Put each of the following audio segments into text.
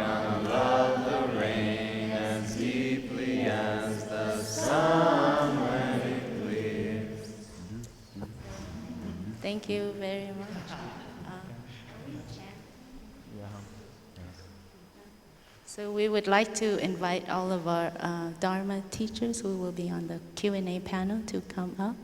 Dharma, love the rain as deeply as the sun when it clears. Thank you very much. So we would like to invite all of our Dharma teachers who will be on the Q&A panel to come up.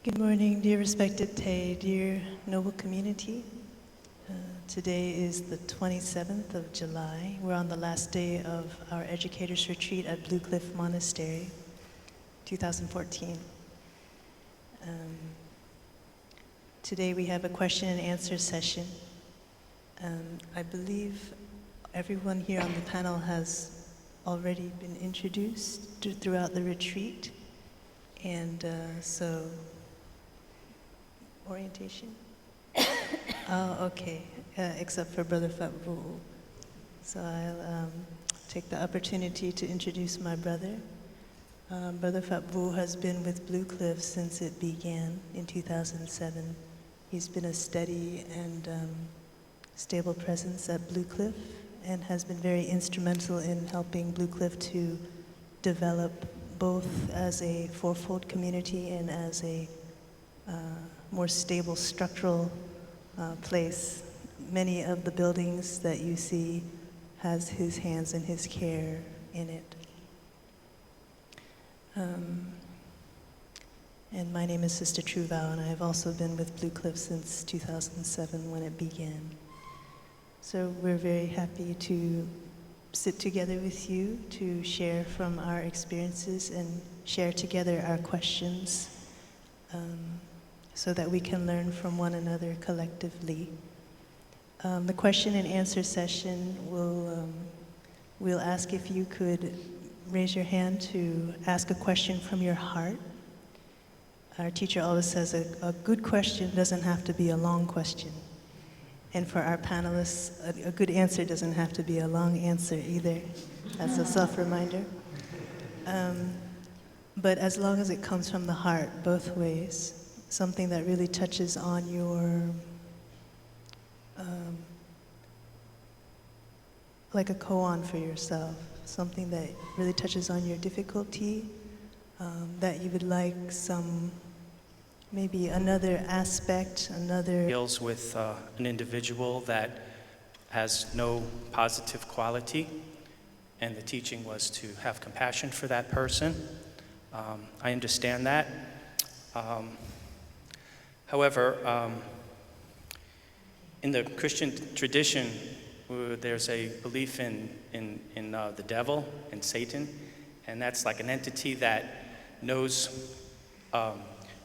Good morning, dear respected Tay, dear noble community. Today is the 27th of July. We're on the last day of our Educators Retreat at Blue Cliff Monastery, 2014. Today we have a question and answer session. I believe everyone here on the panel has already been introduced throughout the retreat. And so, orientation? Oh, okay, except for Brother Phap Vu. So I'll take the opportunity to introduce my brother. Brother Phap Vu has been with Blue Cliff since it began in 2007. He's been a steady and stable presence at Blue Cliff and has been very instrumental in helping Blue Cliff to develop both as a fourfold community and as a more stable structural place. Many of the buildings that you see has his hands and his care in it. And my name is Sister True Vow, and I have also been with Blue Cliff since 2007 when it began. So we're very happy to sit together with you to share from our experiences and share together our questions so that we can learn from one another collectively. The question and answer session we'll ask if you could raise your hand to ask a question from your heart. Our teacher always says a good question doesn't have to be a long question. And for our panelists, a good answer doesn't have to be a long answer either. That's a self-reminder. But as long as it comes from the heart, both ways, something that really touches on your, like a koan for yourself, something that really touches on your difficulty, that you would like some, maybe another aspect, another... Deals with an individual that has no positive quality, and the teaching was to have compassion for that person. I understand that. However, in the Christian tradition, there's a belief in the devil and Satan, and that's like an entity that knows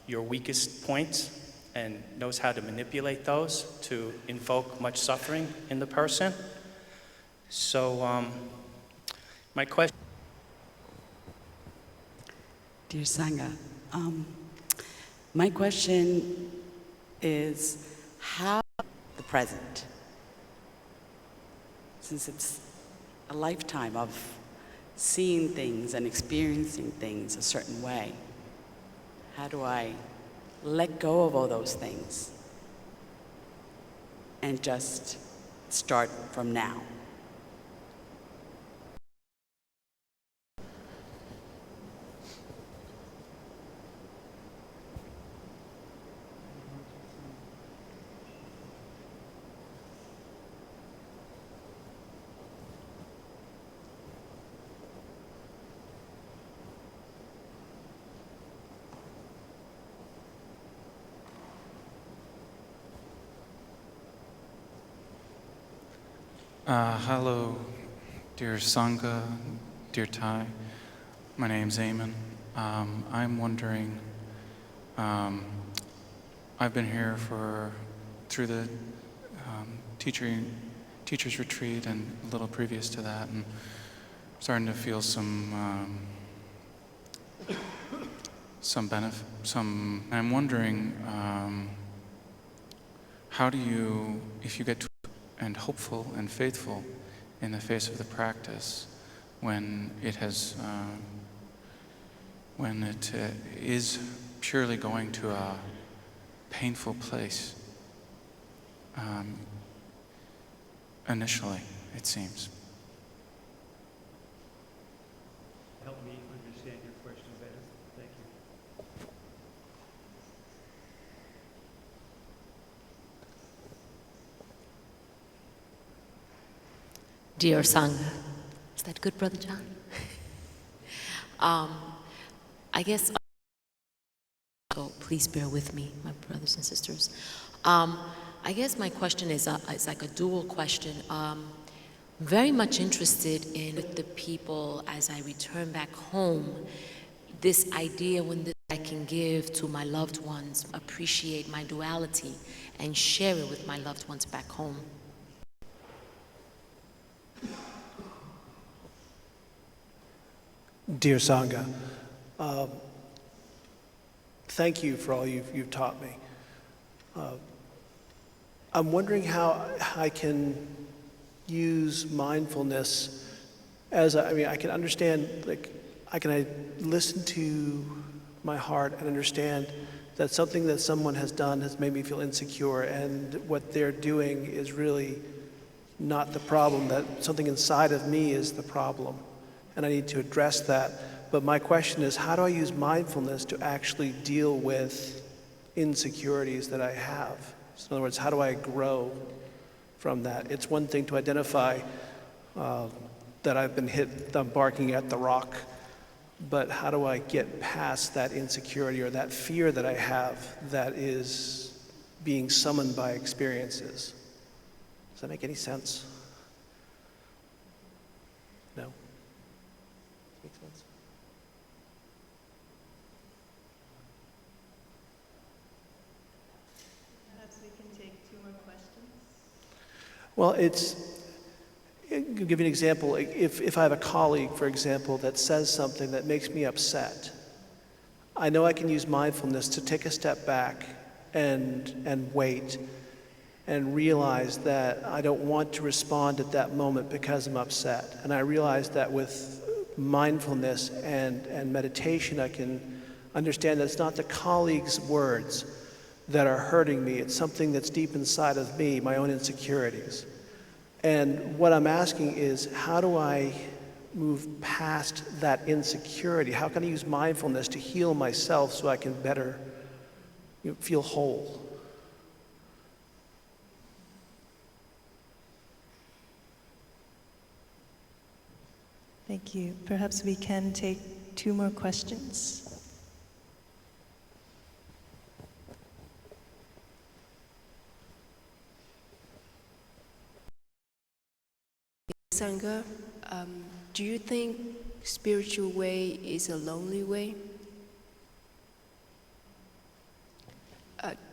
your weakest points and knows how to manipulate those to invoke much suffering in the person. So my question... Dear Sangha, my question is how the present, since it's a lifetime of seeing things and experiencing things a certain way, how do I let go of all those things and just start from now? Hello, dear Sangha, dear Thai. My name's Eamon. I'm wondering, I've been here through the teacher's retreat and a little previous to that, and starting to feel some benefit. I'm wondering, how do you, if you get to and hopeful and faithful in the face of the practice, when it has, when it is purely going to a painful place, initially, it seems. Help me understand your question better. Thank you. Dear Sangha, is that good, Brother John? I guess, so please bear with me, my brothers and sisters. I guess my question is it's like a dual question. Very much interested in the people as I return back home, this idea when I can give to my loved ones, appreciate my duality, and share it with my loved ones back home. Dear Sangha, thank you for all you've taught me. I'm wondering how I can use mindfulness as I can understand, like, I listen to my heart and understand that something that someone has done has made me feel insecure, and what they're doing is really not the problem, that something inside of me is the problem, and I need to address that. But my question is, how do I use mindfulness to actually deal with insecurities that I have? So in other words, how do I grow from that? It's one thing to identify that I've been hit, I'm barking at the rock, but how do I get past that insecurity or that fear that I have that is being summoned by experiences? Does that make any sense? No? Makes sense? Perhaps we can take 2 more questions. Well, I'll give you an example. Like, if I have a colleague, for example, that says something that makes me upset, I know I can use mindfulness to take a step back and wait and realize that I don't want to respond at that moment because I'm upset. And I realize that with mindfulness and meditation, I can understand that it's not the colleague's words that are hurting me. It's something that's deep inside of me, my own insecurities. And what I'm asking is, how do I move past that insecurity? How can I use mindfulness to heal myself so I can better feel whole? Thank you. Perhaps we can take 2 more questions. Sangha, do you think spiritual way is a lonely way?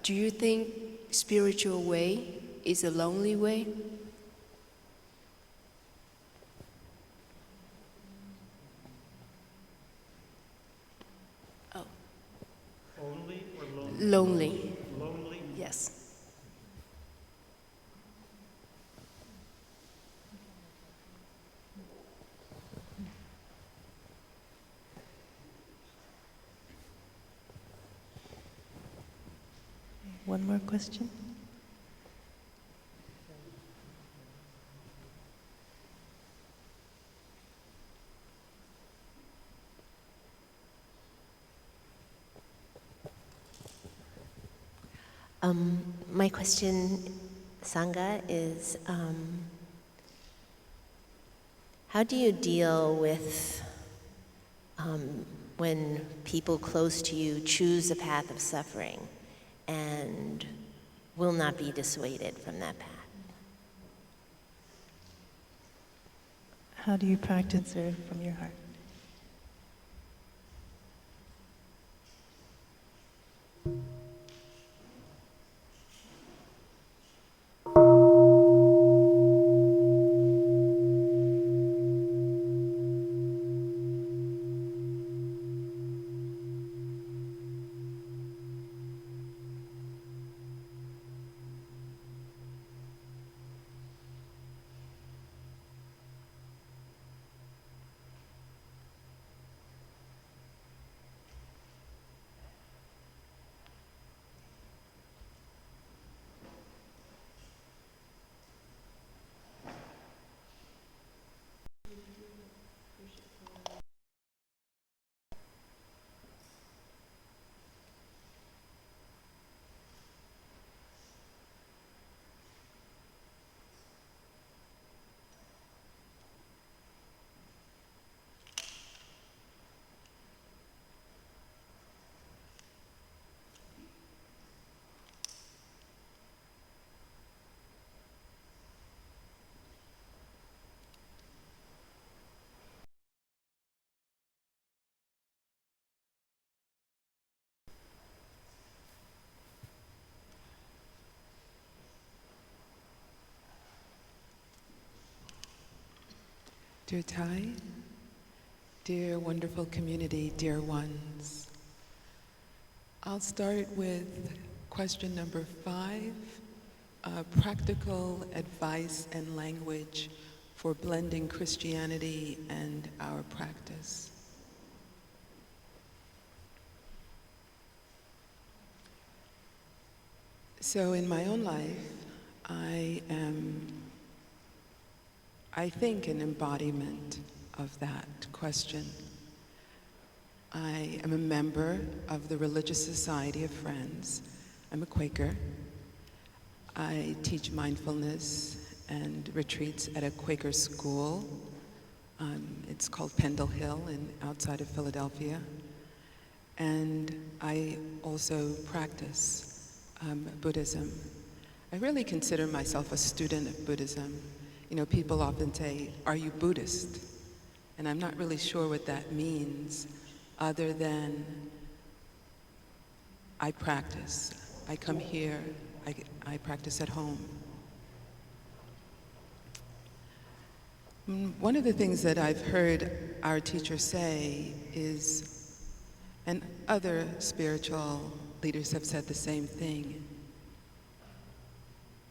Do you think spiritual way is a lonely way? Oh. Only or lonely? Lonely. Lonely? Yes. One more question. My question, Sangha, is how do you deal with when people close to you choose a path of suffering and will not be dissuaded from that path? How do you practice it from your heart? Dear Tai, dear wonderful community, dear ones, I'll start with question number 5, practical advice and language for blending Christianity and our practice. So in my own life, I am, I think, an embodiment of that question. I am a member of the Religious Society of Friends. I'm a Quaker. I teach mindfulness and retreats at a Quaker school. It's called Pendle Hill outside of Philadelphia. And I also practice Buddhism. I really consider myself a student of Buddhism. You know, people often say, "Are you Buddhist?" And I'm not really sure what that means, other than I practice. I come here, I practice at home. One of the things that I've heard our teacher say is, and other spiritual leaders have said the same thing,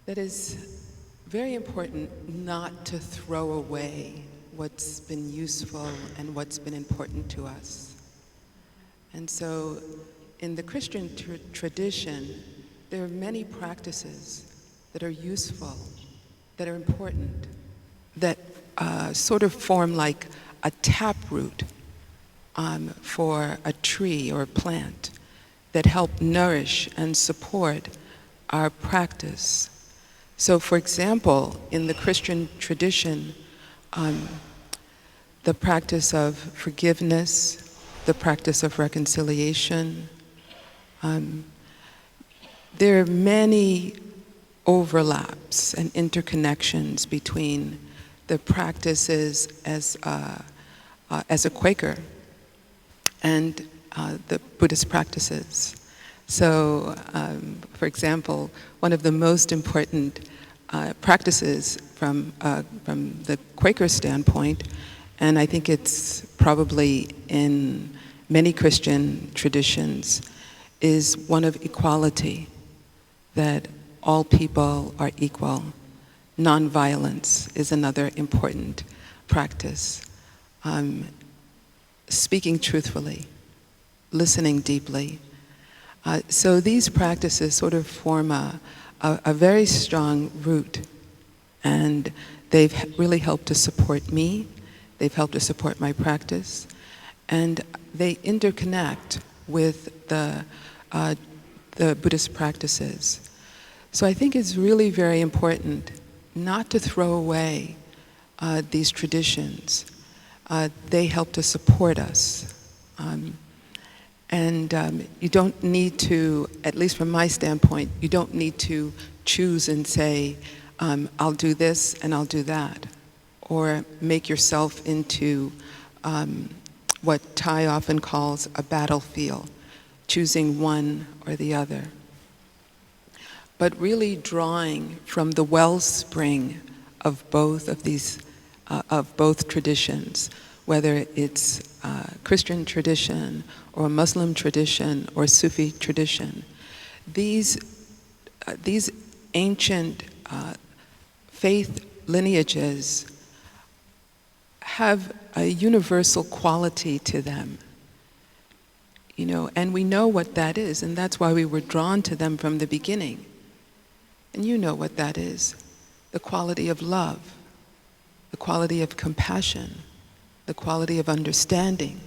that is very important not to throw away what's been useful and what's been important to us. And so in the Christian tradition, there are many practices that are useful, that are important, that sort of form like a taproot for a tree or a plant that help nourish and support our practice. So, for example, in the Christian tradition, the practice of forgiveness, the practice of reconciliation, there are many overlaps and interconnections between the practices as a Quaker and the Buddhist practices. So, for example, one of the most important practices from the Quaker standpoint, and I think it's probably in many Christian traditions, is one of equality, that all people are equal. Nonviolence is another important practice. Speaking truthfully, listening deeply. So these practices sort of form a very strong root, and they've really helped to support me, they've helped to support my practice, and they interconnect with the Buddhist practices. So I think it's really very important not to throw away these traditions. They help to support us. And you don't need to, at least from my standpoint, you don't need to choose and say, I'll do this and I'll do that. Or make yourself into what Thai often calls a battlefield, choosing one or the other. But really drawing from the wellspring of both of these, of both traditions, whether it's Christian tradition or Muslim tradition or Sufi tradition. These ancient faith lineages have a universal quality to them, you know, and we know what that is, and that's why we were drawn to them from the beginning. And you know what that is, the quality of love, the quality of compassion, the quality of understanding,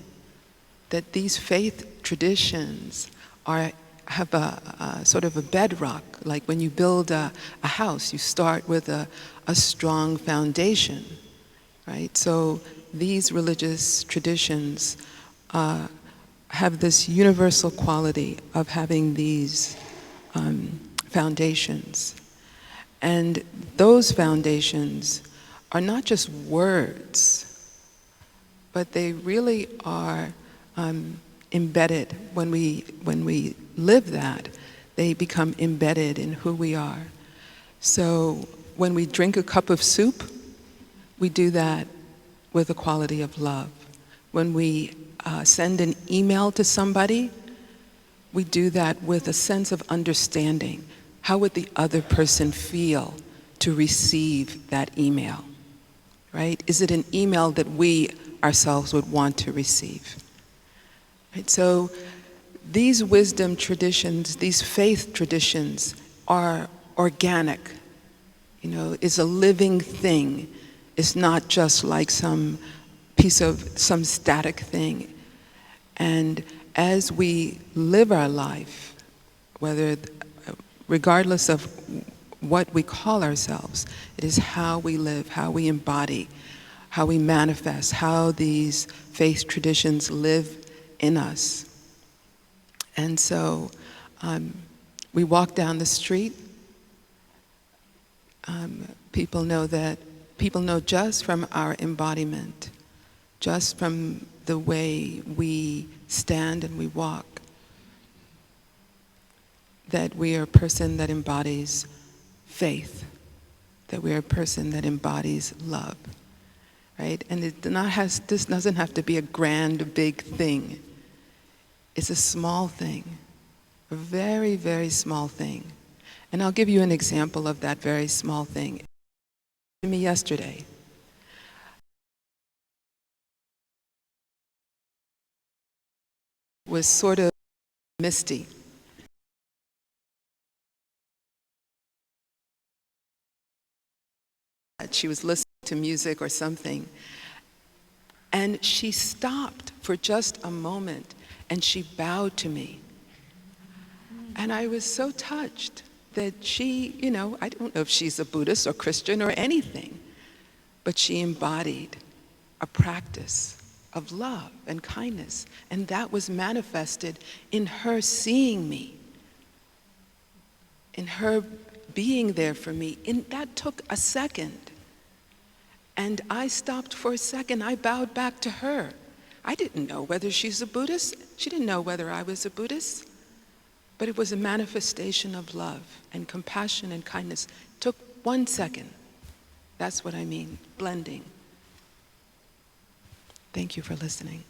that these faith traditions have a sort of a bedrock. Like when you build a house, you start with a strong foundation, right? So these religious traditions have this universal quality of having these foundations. And those foundations are not just words, but they really are embedded. When we live that, they become embedded in who we are. So when we drink a cup of soup, we do that with a quality of love. When we send an email to somebody, we do that with a sense of understanding. How would the other person feel to receive that email, right? Is it an email that we ourselves would want to receive? Right? So these wisdom traditions, these faith traditions are organic, you know, is a living thing. It's not just like some piece of, some static thing. And as we live our life, regardless of what we call ourselves, it is how we live, how we embody, how we manifest, how these faith traditions live in us. And so we walk down the street, people know just from our embodiment, just from the way we stand and we walk, that we are a person that embodies faith, that we are a person that embodies love. right? And this doesn't have to be a grand, big thing. It's a small thing, a very, very small thing. And I'll give you an example of that very small thing. To me yesterday, was sort of misty. She was listening to music or something, and she stopped for just a moment, and she bowed to me. And I was so touched that she, I don't know if she's a Buddhist or Christian or anything, but she embodied a practice of love and kindness, and that was manifested in her seeing me, in her being there for me. And that took a second. And I stopped for a second. I bowed back to her. I didn't know whether she's a Buddhist. She didn't know whether I was a Buddhist. But it was a manifestation of love and compassion and kindness. It took 1 second. That's what I mean, blending. Thank you for listening.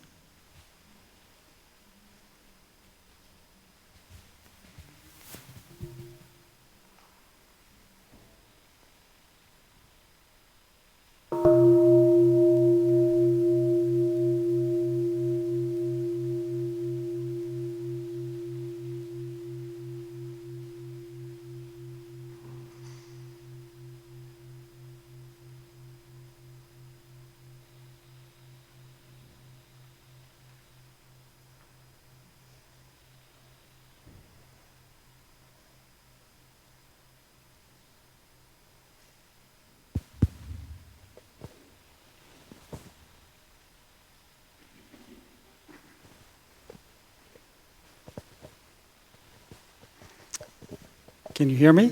Can you hear me?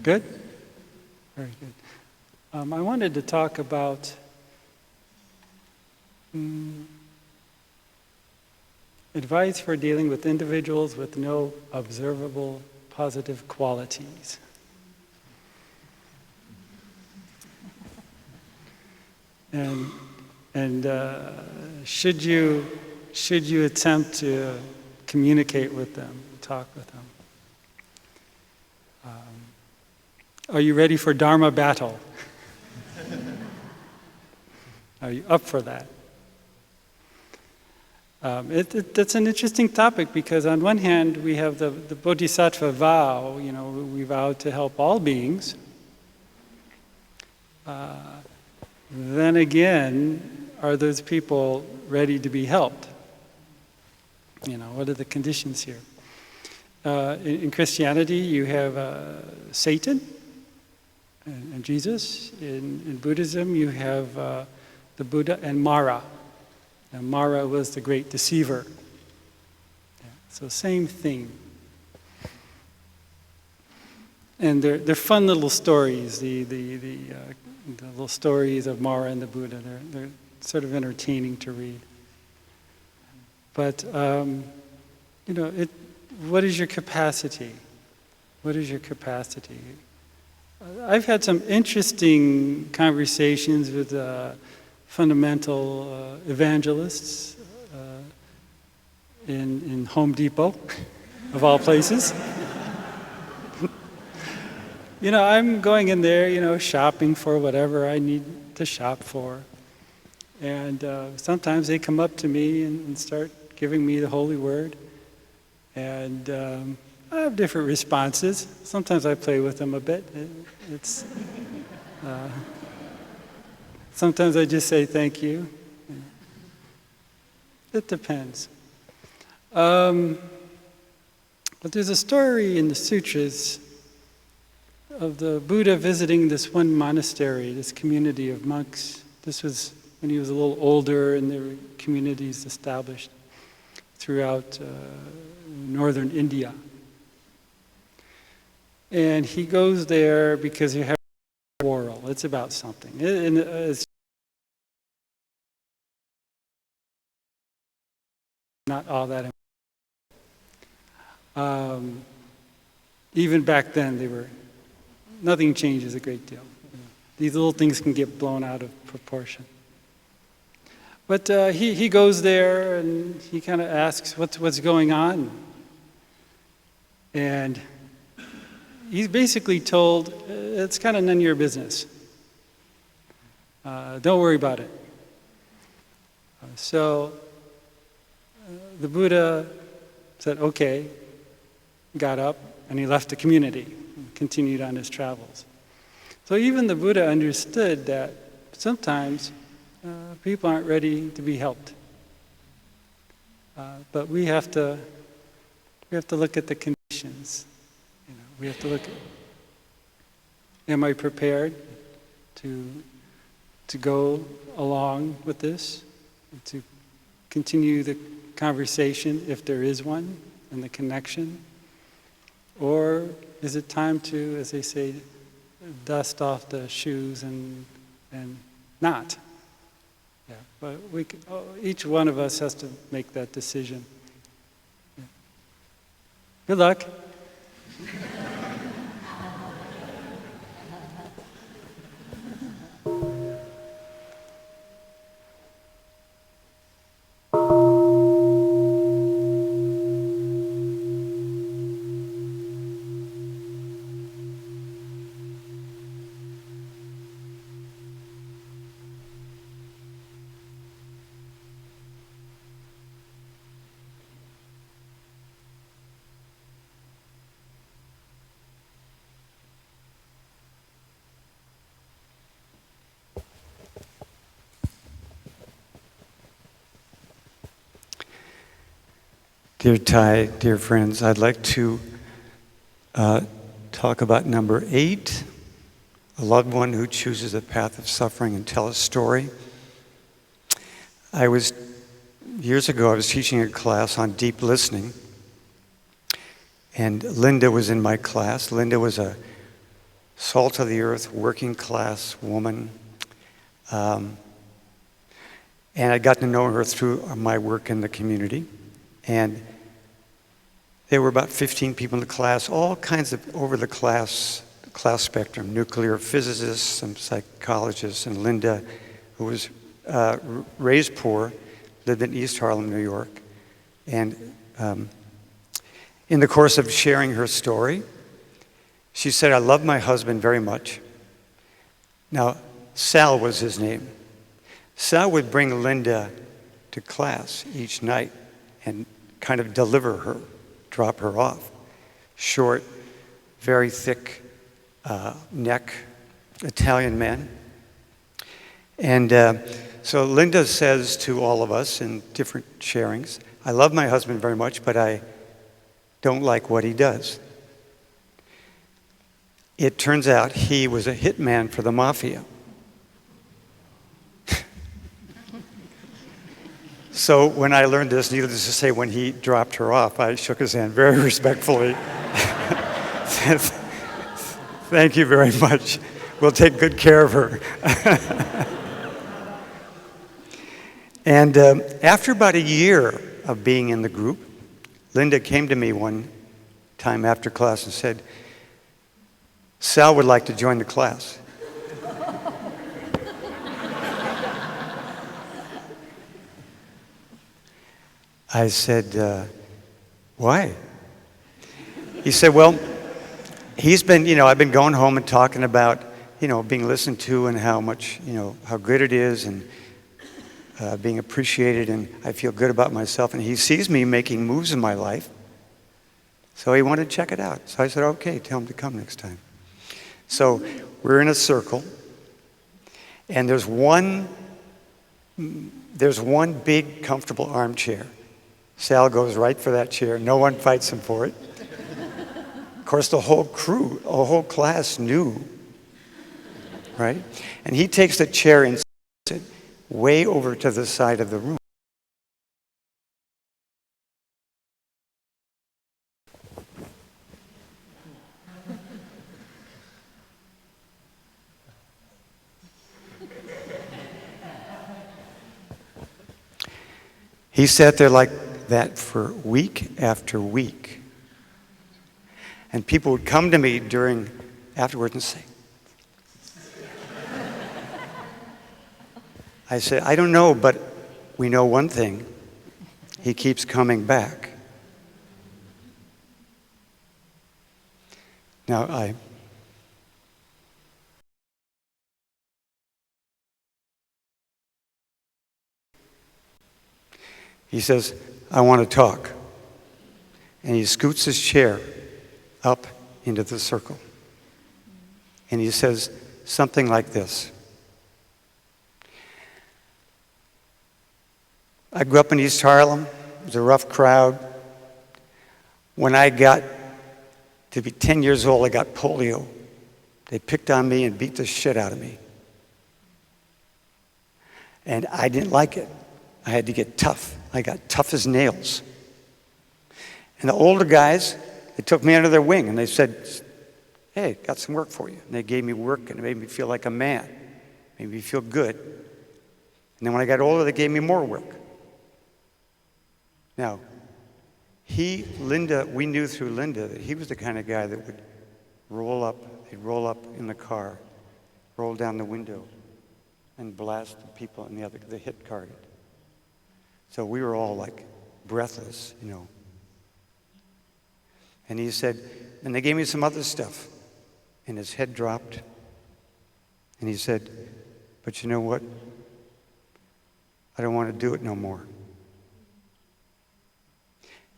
Good? Very good. I wanted to talk about advice for dealing with individuals with no observable positive qualities. And should you attempt to communicate with them, talk with them? Are you ready for Dharma battle? Are you up for that? That's an interesting topic because on one hand we have the Bodhisattva vow, we vow to help all beings. Then again, are those people ready to be helped? What are the conditions here? In Christianity, you have Satan and Jesus. In Buddhism, you have the Buddha and Mara. And Mara was the great deceiver. Yeah, so same theme. And they're fun little stories. The little stories of Mara and the Buddha. They're sort of entertaining to read. But what is your capacity? What is your capacity? I've had some interesting conversations with fundamental evangelists in Home Depot, of all places. I'm going in there, shopping for whatever I need to shop for. And sometimes they come up to me and start giving me the holy word. And I have different responses. Sometimes I play with them a bit. Sometimes I just say thank you. It depends. But there's a story in the sutras of the Buddha visiting this one monastery, this community of monks. This was when he was a little older and there were communities established throughout northern India. And he goes there because he has a quarrel. It's about something. It's not all that important. Even back then, nothing changes a great deal. These little things can get blown out of proportion. But he goes there and he kind of asks what's going on. And he's basically told, it's kind of none of your business. Don't worry about it. So the Buddha said, okay, got up, and he left the community and continued on his travels. So even the Buddha understood that sometimes people aren't ready to be helped. But we have to look at the conditions. You know, we have to look at, am I prepared to go along with this, to continue the conversation if there is one, and the connection? Or is it time to, as they say, dust off the shoes and not? Yeah, but each one of us has to make that decision. Yeah. Good luck. Dear Thai, dear friends, I'd like to talk about number 8, a loved one who chooses a path of suffering, and tell a story. Years ago, I was teaching a class on deep listening, and Linda was in my class. Linda was a salt of the earth, working class woman, and I got to know her through my work in the community. And there were about 15 people in the class, all kinds of over the class spectrum, nuclear physicists, some psychologists, and Linda, who was raised poor, lived in East Harlem, New York. And in the course of sharing her story, she said, I love my husband very much. Now, Sal was his name. Sal would bring Linda to class each night and kind of deliver her, drop her off. Short, very thick neck, Italian man. And so Linda says to all of us in different sharings, I love my husband very much, but I don't like what he does. It turns out he was a hitman for the mafia. So when I learned this, needless to say, when he dropped her off, I shook his hand very respectfully. Thank you very much. We'll take good care of her. And after about a year of being in the group, Linda came to me one time after class and said, Sal would like to join the class. I said, why? He said, well, he's been, I've been going home and talking about, being listened to and how much, how good it is and being appreciated, and I feel good about myself. And he sees me making moves in my life, so he wanted to check it out. So I said, okay, tell him to come next time. So we're in a circle, and there's one big, comfortable armchair. Sal goes right for that chair. No one fights him for it. Of course, the whole class knew, right? And he takes the chair and sits it way over to the side of the room. He sat there like that for week after week. And people would come to me afterwards and say, I said, I don't know, but we know one thing. He keeps coming back. Now, he says, I want to talk. And he scoots his chair up into the circle. And he says something like this. I grew up in East Harlem. It was a rough crowd. When I got to be 10 years old, I got polio. They picked on me and beat the shit out of me. And I didn't like it. I had to get tough. I got tough as nails. And the older guys, they took me under their wing and they said, hey, got some work for you. And they gave me work and it made me feel like a man. Made me feel good. And then when I got older, they gave me more work. Now, Linda, we knew through Linda that he was the kind of guy that would he'd roll up in the car, roll down the window, and blast the people in the hit card. So we were all like breathless, you know. And he said, and they gave me some other stuff. And his head dropped. And he said, but you know what? I don't want to do it no more.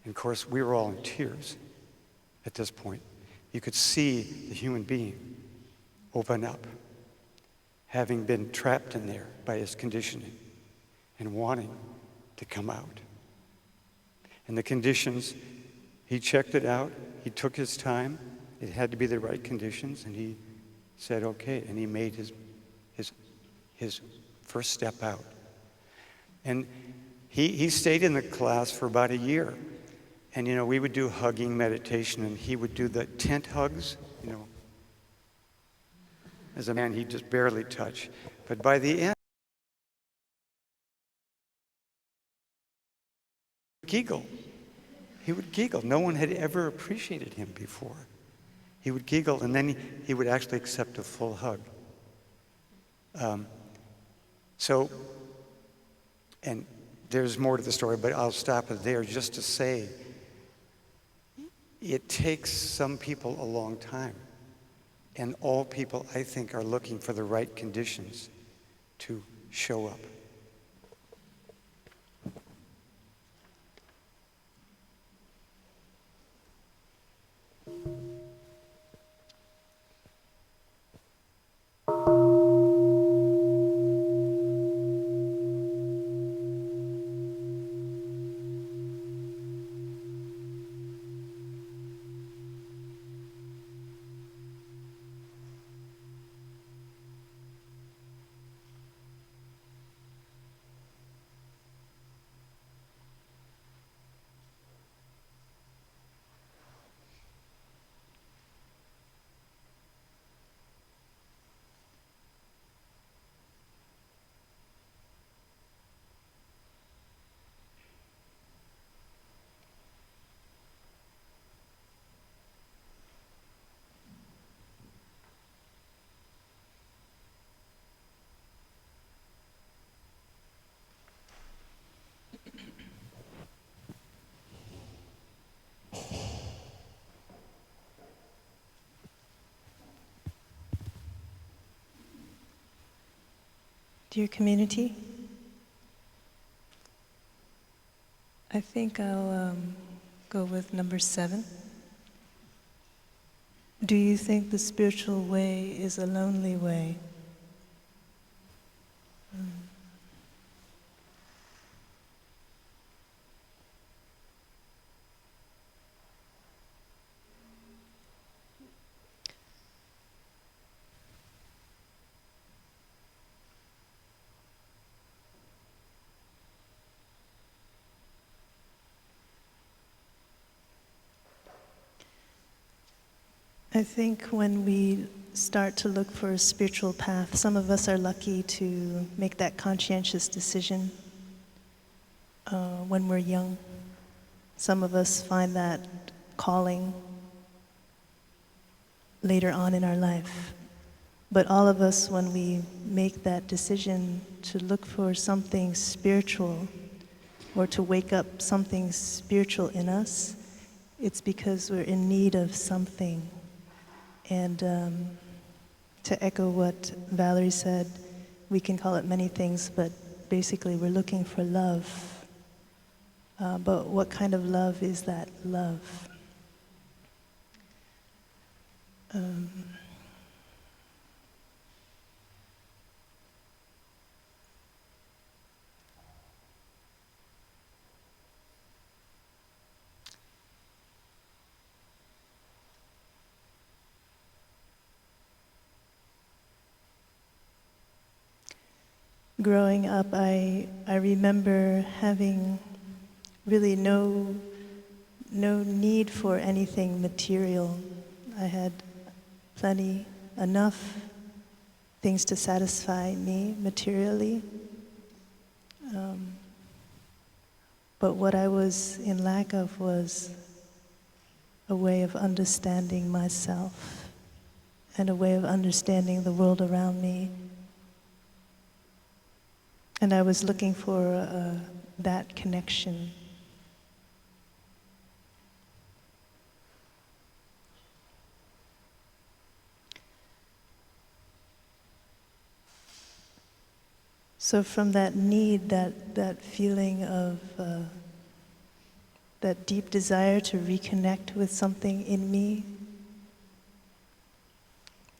And of course, we were all in tears at this point. You could see the human being open up, having been trapped in there by his conditioning and wanting to come out. And the conditions, he checked it out. He took his time. It had to be the right conditions. And he said, okay. And he made his first step out. And he stayed in the class for about a year. And, you know, we would do hugging meditation, and he would do the tent hugs, you know. As a man, he'd just barely touch. But by the end, giggle. He would giggle. No one had ever appreciated him before. He would giggle, and then he would actually accept a full hug. And there's more to the story, but I'll stop it there just to say it takes some people a long time. And all people, I think, are looking for the right conditions to show up. Dear community, I think I'll go with number 7. Do you think the spiritual way is a lonely way? I think when we start to look for a spiritual path, some of us are lucky to make that conscientious decision when we're young. Some of us find that calling later on in our life. But all of us, when we make that decision to look for something spiritual or to wake up something spiritual in us, it's because we're in need of something. And to echo what Valerie said, we can call it many things, but basically we're looking for love. But what kind of love is that love? Growing up, I remember having really no need for anything material. I had enough things to satisfy me materially. But what I was in lack of was a way of understanding myself and a way of understanding the world around me. And I was looking for that connection. So from that need, that feeling of that deep desire to reconnect with something in me,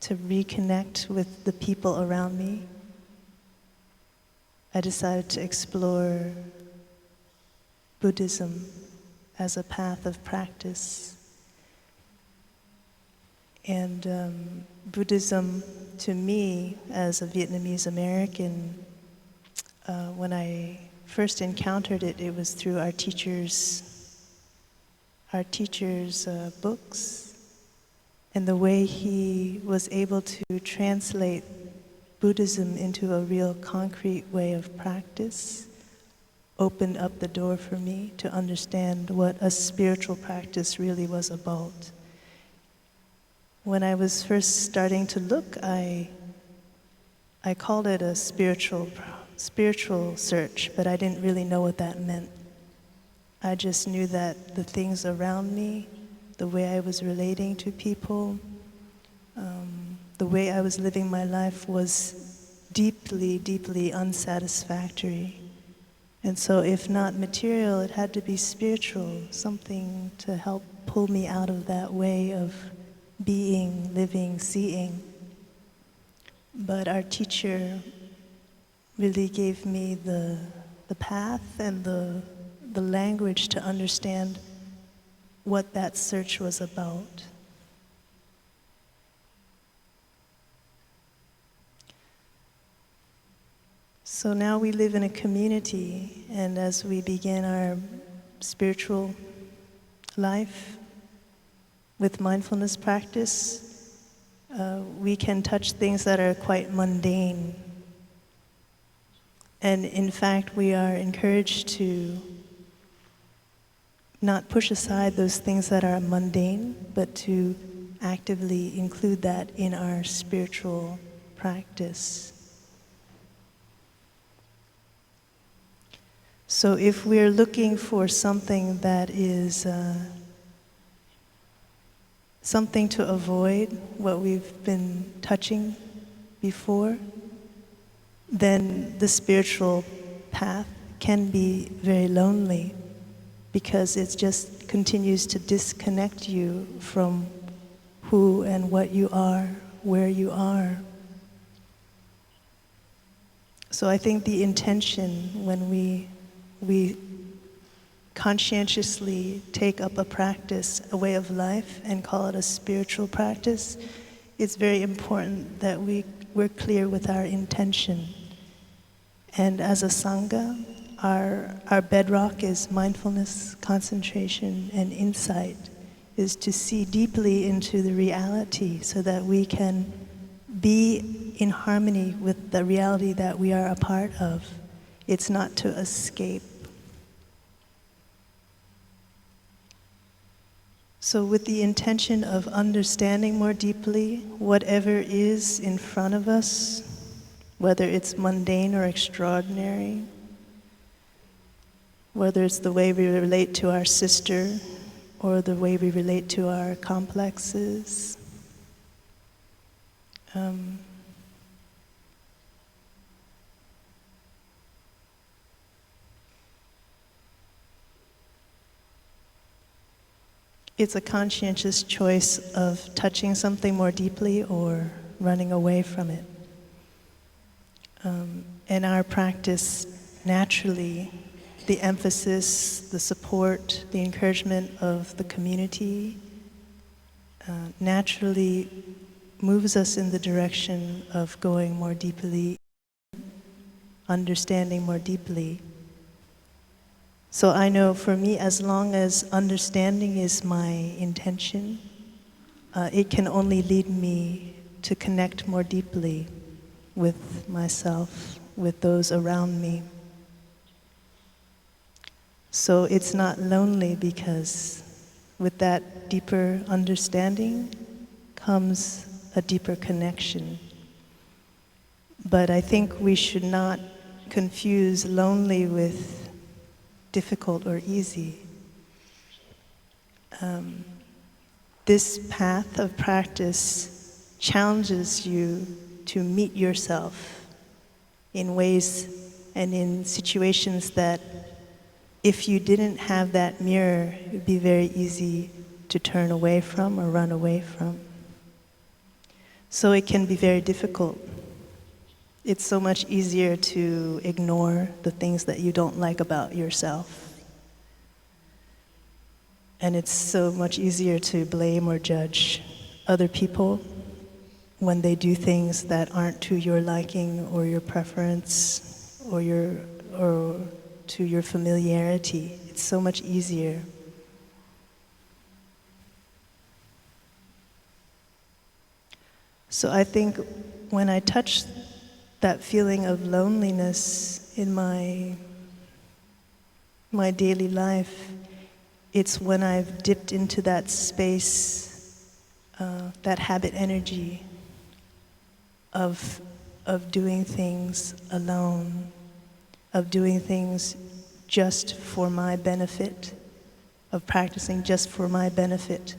to reconnect with the people around me, I decided to explore Buddhism as a path of practice. And Buddhism, to me, as a Vietnamese American, when I first encountered it, it was through our teacher's books, and the way he was able to translate Buddhism into a real concrete way of practice opened up the door for me to understand what a spiritual practice really was about. When I was first starting to look, I called it a spiritual search, but I didn't really know what that meant. I just knew that the things around me, the way I was relating to people, the way I was living my life was deeply, deeply unsatisfactory. And so if not material, it had to be spiritual, something to help pull me out of that way of being, living, seeing. But our teacher really gave me the path and the language to understand what that search was about. So now we live in a community, and as we begin our spiritual life with mindfulness practice, we can touch things that are quite mundane. And in fact, we are encouraged to not push aside those things that are mundane, but to actively include that in our spiritual practice. So if we're looking for something that is something to avoid what we've been touching before, then the spiritual path can be very lonely, because it just continues to disconnect you from who and what you are, where you are. So I think the intention when we conscientiously take up a practice, a way of life, and call it a spiritual practice, it's very important that we're clear with our intention. And as a Sangha, our bedrock is mindfulness, concentration, and insight, is to see deeply into the reality so that we can be in harmony with the reality that we are a part of. It's not to escape. So with the intention of understanding more deeply whatever is in front of us, whether it's mundane or extraordinary, whether it's the way we relate to our sister or the way we relate to our complexes. It's a conscientious choice of touching something more deeply or running away from it. In our practice, naturally, the emphasis, the support, the encouragement of the community naturally moves us in the direction of going more deeply, understanding more deeply. So I know for me, as long as understanding is my intention, it can only lead me to connect more deeply with myself, with those around me. So it's not lonely because with that deeper understanding comes a deeper connection. But I think we should not confuse lonely with difficult or easy. This path of practice challenges you to meet yourself in ways and in situations that if you didn't have that mirror, it would be very easy to turn away from or run away from. So it can be very difficult. It's so much easier to ignore the things that you don't like about yourself. And it's so much easier to blame or judge other people when they do things that aren't to your liking or your preference or to your familiarity. It's so much easier. So I think when I touch that feeling of loneliness in my daily life, it's when I've dipped into that space, that habit energy of doing things alone, of doing things just for my benefit, of practicing just for my benefit.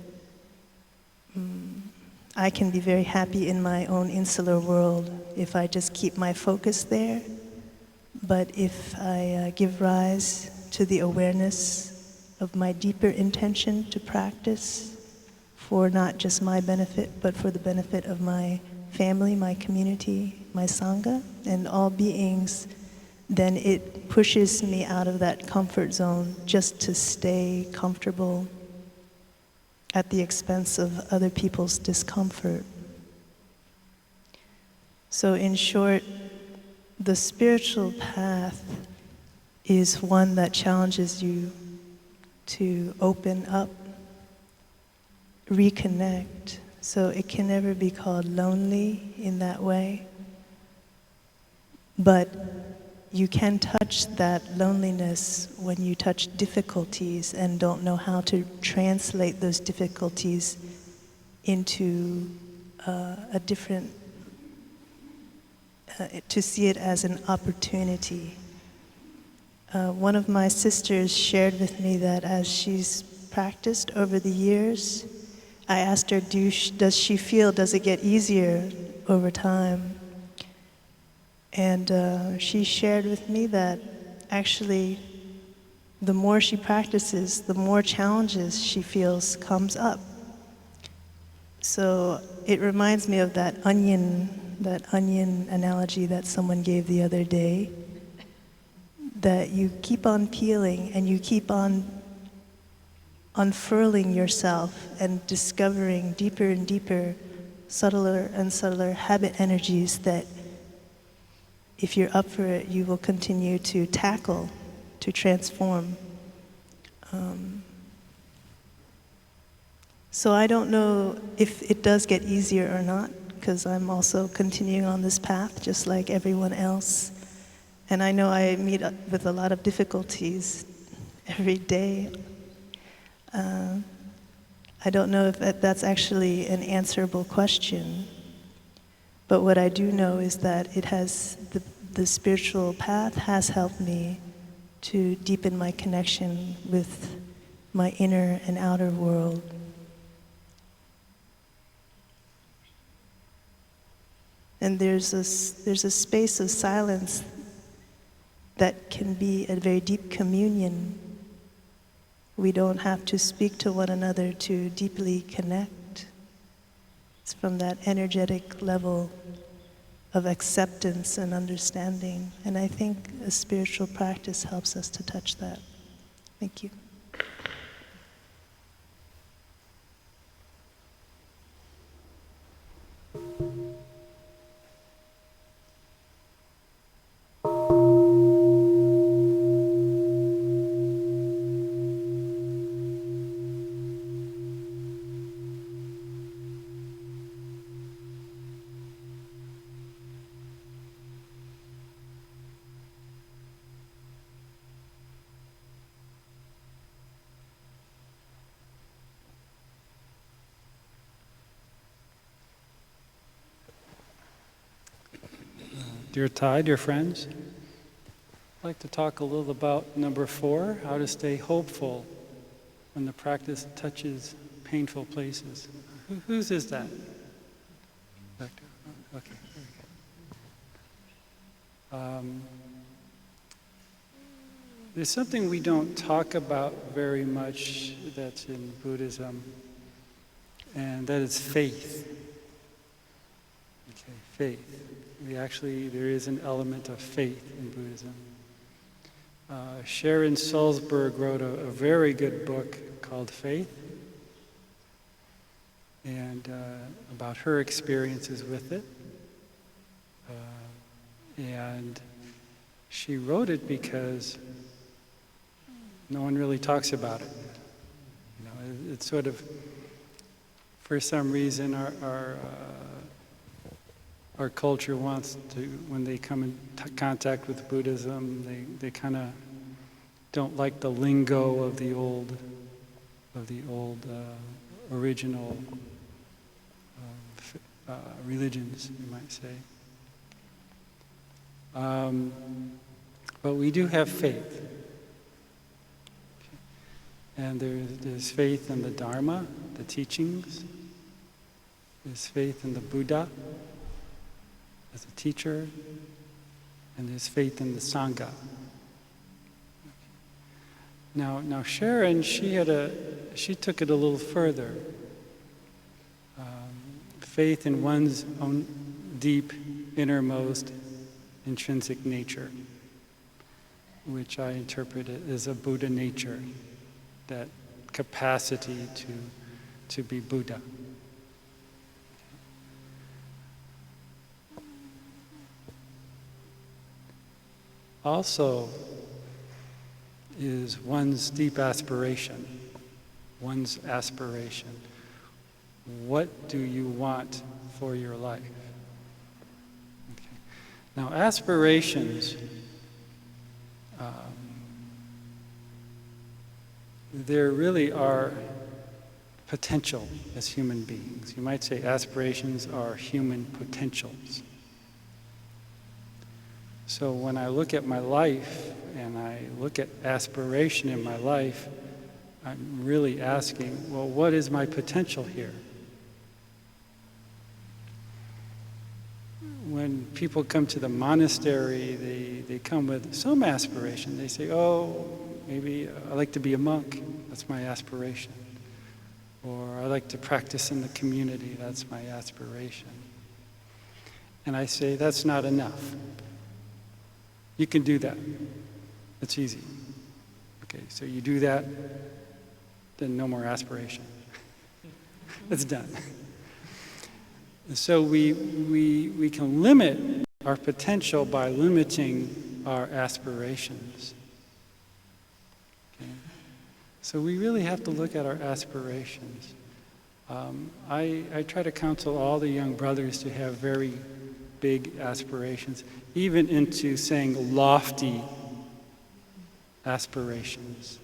I can be very happy in my own insular world if I just keep my focus there. But if I give rise to the awareness of my deeper intention to practice for not just my benefit, but for the benefit of my family, my community, my Sangha, and all beings, then it pushes me out of that comfort zone just to stay comfortable at the expense of other people's discomfort. So in short, the spiritual path is one that challenges you to open up, reconnect. So it can never be called lonely in that way. But you can touch that loneliness when you touch difficulties and don't know how to translate those difficulties into a different, to see it as an opportunity. One of my sisters shared with me that as she's practiced over the years, I asked her, does she feel, does it get easier over time? And she shared with me that actually the more she practices, the more challenges she feels comes up. So it reminds me of that onion analogy that someone gave the other day, that you keep on peeling and you keep on unfurling yourself and discovering deeper and deeper, subtler and subtler habit energies that if you're up for it, you will continue to tackle, to transform. So I don't know if it does get easier or not, because I'm also continuing on this path, just like everyone else. And I know I meet up with a lot of difficulties every day. I don't know if that's actually an answerable question, but what I do know is that it has, the spiritual path has helped me to deepen my connection with my inner and outer world. And there's a space of silence that can be a very deep communion. We don't have to speak to one another to deeply connect. It's from that energetic level of acceptance and understanding. And I think a spiritual practice helps us to touch that. Thank you. Dear Ty, dear friends, I'd like to talk a little about number 4, how to stay hopeful when the practice touches painful places. Whose is that? Okay, very good. There's something we don't talk about very much that's in Buddhism, and that is faith. Okay, faith. There is an element of faith in Buddhism. Sharon Salzberg wrote a very good book called Faith, and about her experiences with it. And she wrote it because no one really talks about it. You know, it's sort of, for some reason, our culture wants to, when they come in contact with Buddhism, they kind of don't like the lingo of the old original religions, you might say. But we do have faith. And there's faith in the Dharma, the teachings. There's faith in the Buddha as a teacher, and there's faith in the Sangha. Now Sharon, she took it a little further. Faith in one's own deep, innermost, intrinsic nature, which I interpret it as a Buddha nature, that capacity to be Buddha. Also is one's deep aspiration, one's aspiration. What do you want for your life? Okay. Now, aspirations, there really are potential as human beings. You might say aspirations are human potentials. So when I look at my life and I look at aspiration in my life, I'm really asking, well, what is my potential here? When people come to the monastery, they come with some aspiration. They say, oh, maybe I like to be a monk. That's my aspiration. Or I like to practice in the community. That's my aspiration. And I say, that's not enough. You can do that. It's easy. Okay, so you do that, then no more aspiration. It's done. So we can limit our potential by limiting our aspirations. Okay? So we really have to look at our aspirations. I try to counsel all the young brothers to have very big aspirations, even into saying lofty aspirations.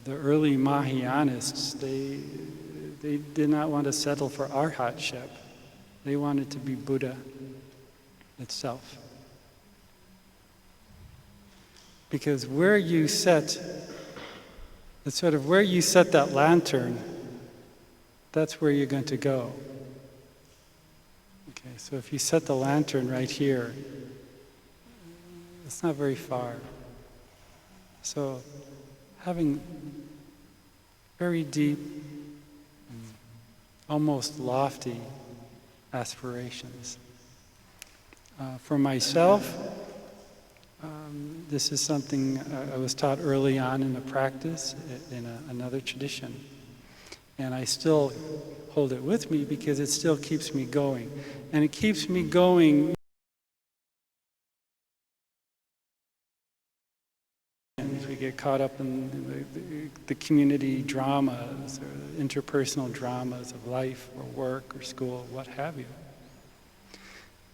The early Mahayanists, they did not want to settle for arhatship. They wanted to be Buddha itself. Because where you set, it's sort of where you set that lantern, that's where you're going to go. Okay, so if you set the lantern right here, it's not very far. So having very deep, almost lofty aspirations. For myself, this is something I was taught early on in the practice in another tradition. And I still hold it with me because it still keeps me going. And it keeps me going if we get caught up in the community dramas or the interpersonal dramas of life or work or school, what have you.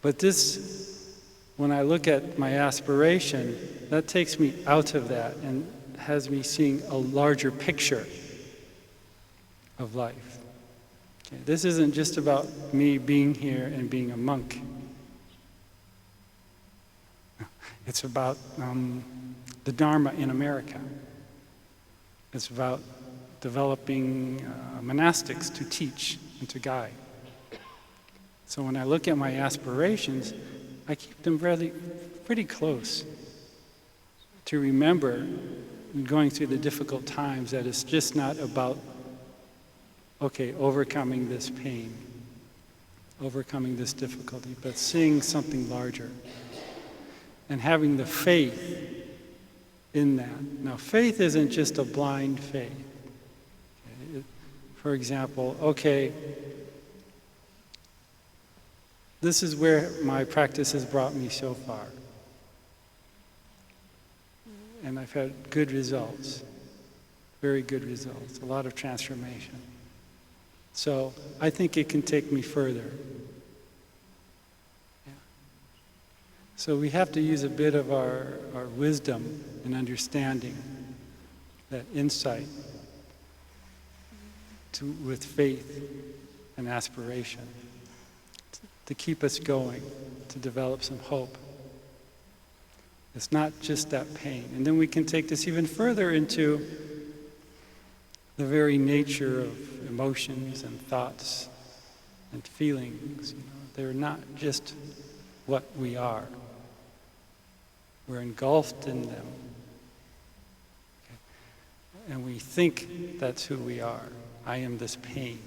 But this, when I look at my aspiration, that takes me out of that and has me seeing a larger picture of life. Okay, this isn't just about me being here and being a monk. It's about the Dharma in America. It's about developing monastics to teach and to guide. So when I look at my aspirations, I keep them pretty close to remember going through the difficult times that it's just not about, okay, overcoming this pain, overcoming this difficulty, but seeing something larger and having the faith in that. Now, faith isn't just a blind faith. Okay? For example, okay, this is where my practice has brought me so far. And I've had good results, very good results, a lot of transformation. So I think it can take me further. Yeah. So we have to use a bit of our wisdom and understanding, that insight, with faith and aspiration, to keep us going, to develop some hope. It's not just that pain. And then we can take this even further into the very nature of emotions and thoughts and feelings. You know, they're not just what we are. We're engulfed in them. Okay. And we think that's who we are. I am this pain.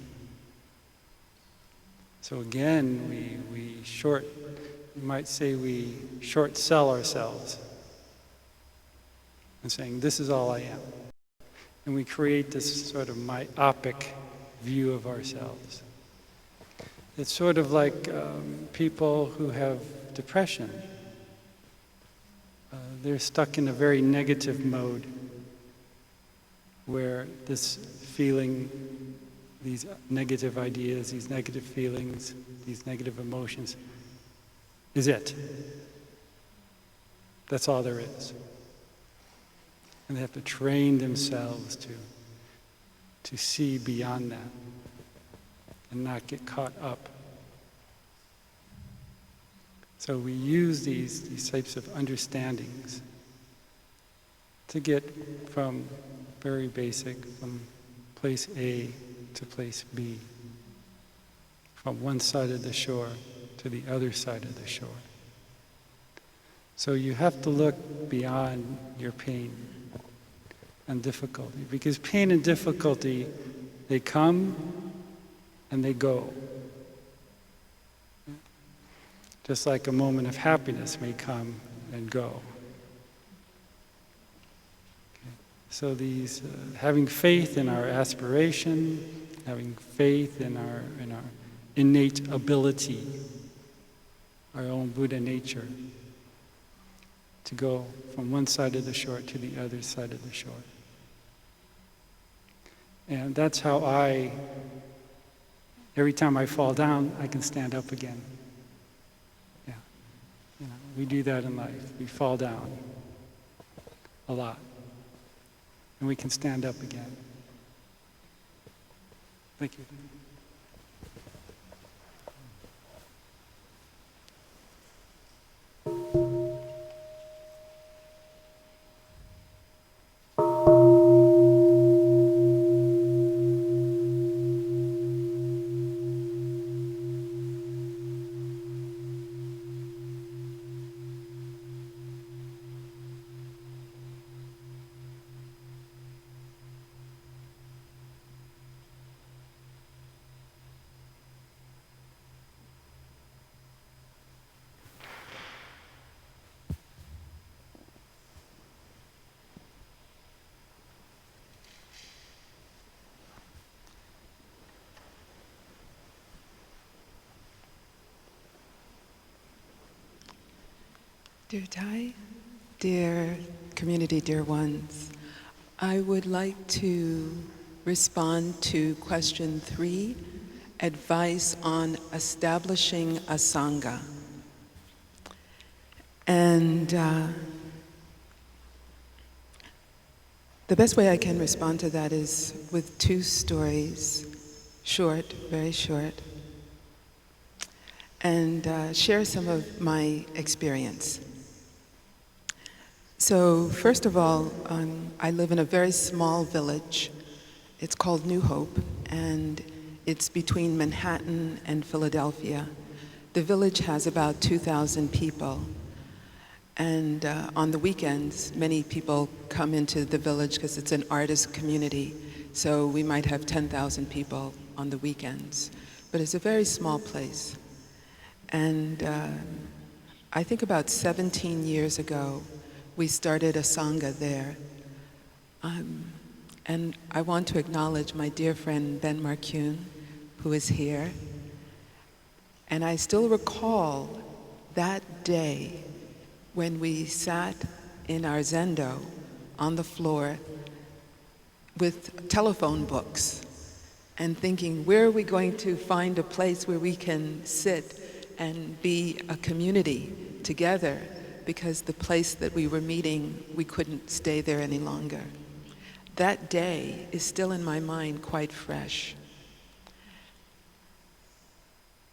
So again, you might say we short sell ourselves and saying, this is all I am. And we create this sort of myopic view of ourselves. It's sort of like people who have depression. They're stuck in a very negative mode where this feeling, these negative ideas, these negative feelings, these negative emotions is it. That's all there is. And they have to train themselves to see beyond that and not get caught up. So we use these types of understandings to get from very basic, from place A to place B, from one side of the shore to the other side of the shore. So you have to look beyond your pain and difficulty, because pain and difficulty, they come and they go. Just like a moment of happiness may come and go. Okay. So these, having faith in our aspiration, having faith in our innate ability, our own Buddha nature, to go from one side of the shore to the other side of the shore. And that's how every time I fall down, I can stand up again. Yeah. You know, we do that in life. We fall down a lot. and we can stand up again. Thank you. Dear Thai, dear community, dear ones, I would like to respond to question 3, advice on establishing a Sangha. And the best way I can respond to that is with 2 stories, short, very short, and share some of my experience. So first of all, I live in a very small village. It's called New Hope, and it's between Manhattan and Philadelphia. The village has about 2,000 people. And on the weekends, many people come into the village because it's an artist community. So we might have 10,000 people on the weekends. But it's a very small place. And I think about 17 years ago, we started a Sangha there. And I want to acknowledge my dear friend Ben Marcune, who is here. And I still recall that day when we sat in our zendo on the floor with telephone books and thinking, where are we going to find a place where we can sit and be a community together, because the place that we were meeting, we couldn't stay there any longer. That day is still in my mind quite fresh.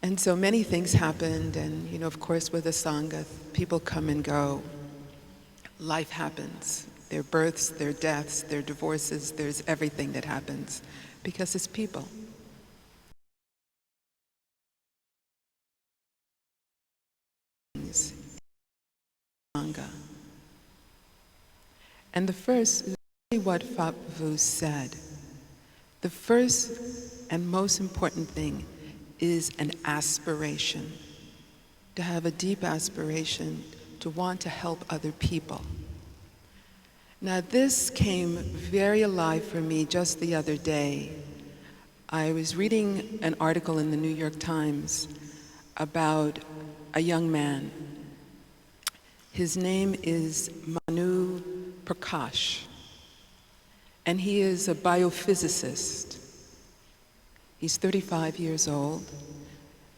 And so many things happened, and of course with a Sangha, people come and go. Life happens. There are births, there are deaths, there are divorces, there's everything that happens, because it's people. Sangha. And the first is really what Phap Vu said. The first and most important thing is an aspiration, to have a deep aspiration to want to help other people. Now this came very alive for me just the other day. I was reading an article in the New York Times about a young man. His name is Manu Prakash, and he is a biophysicist. He's 35 years old,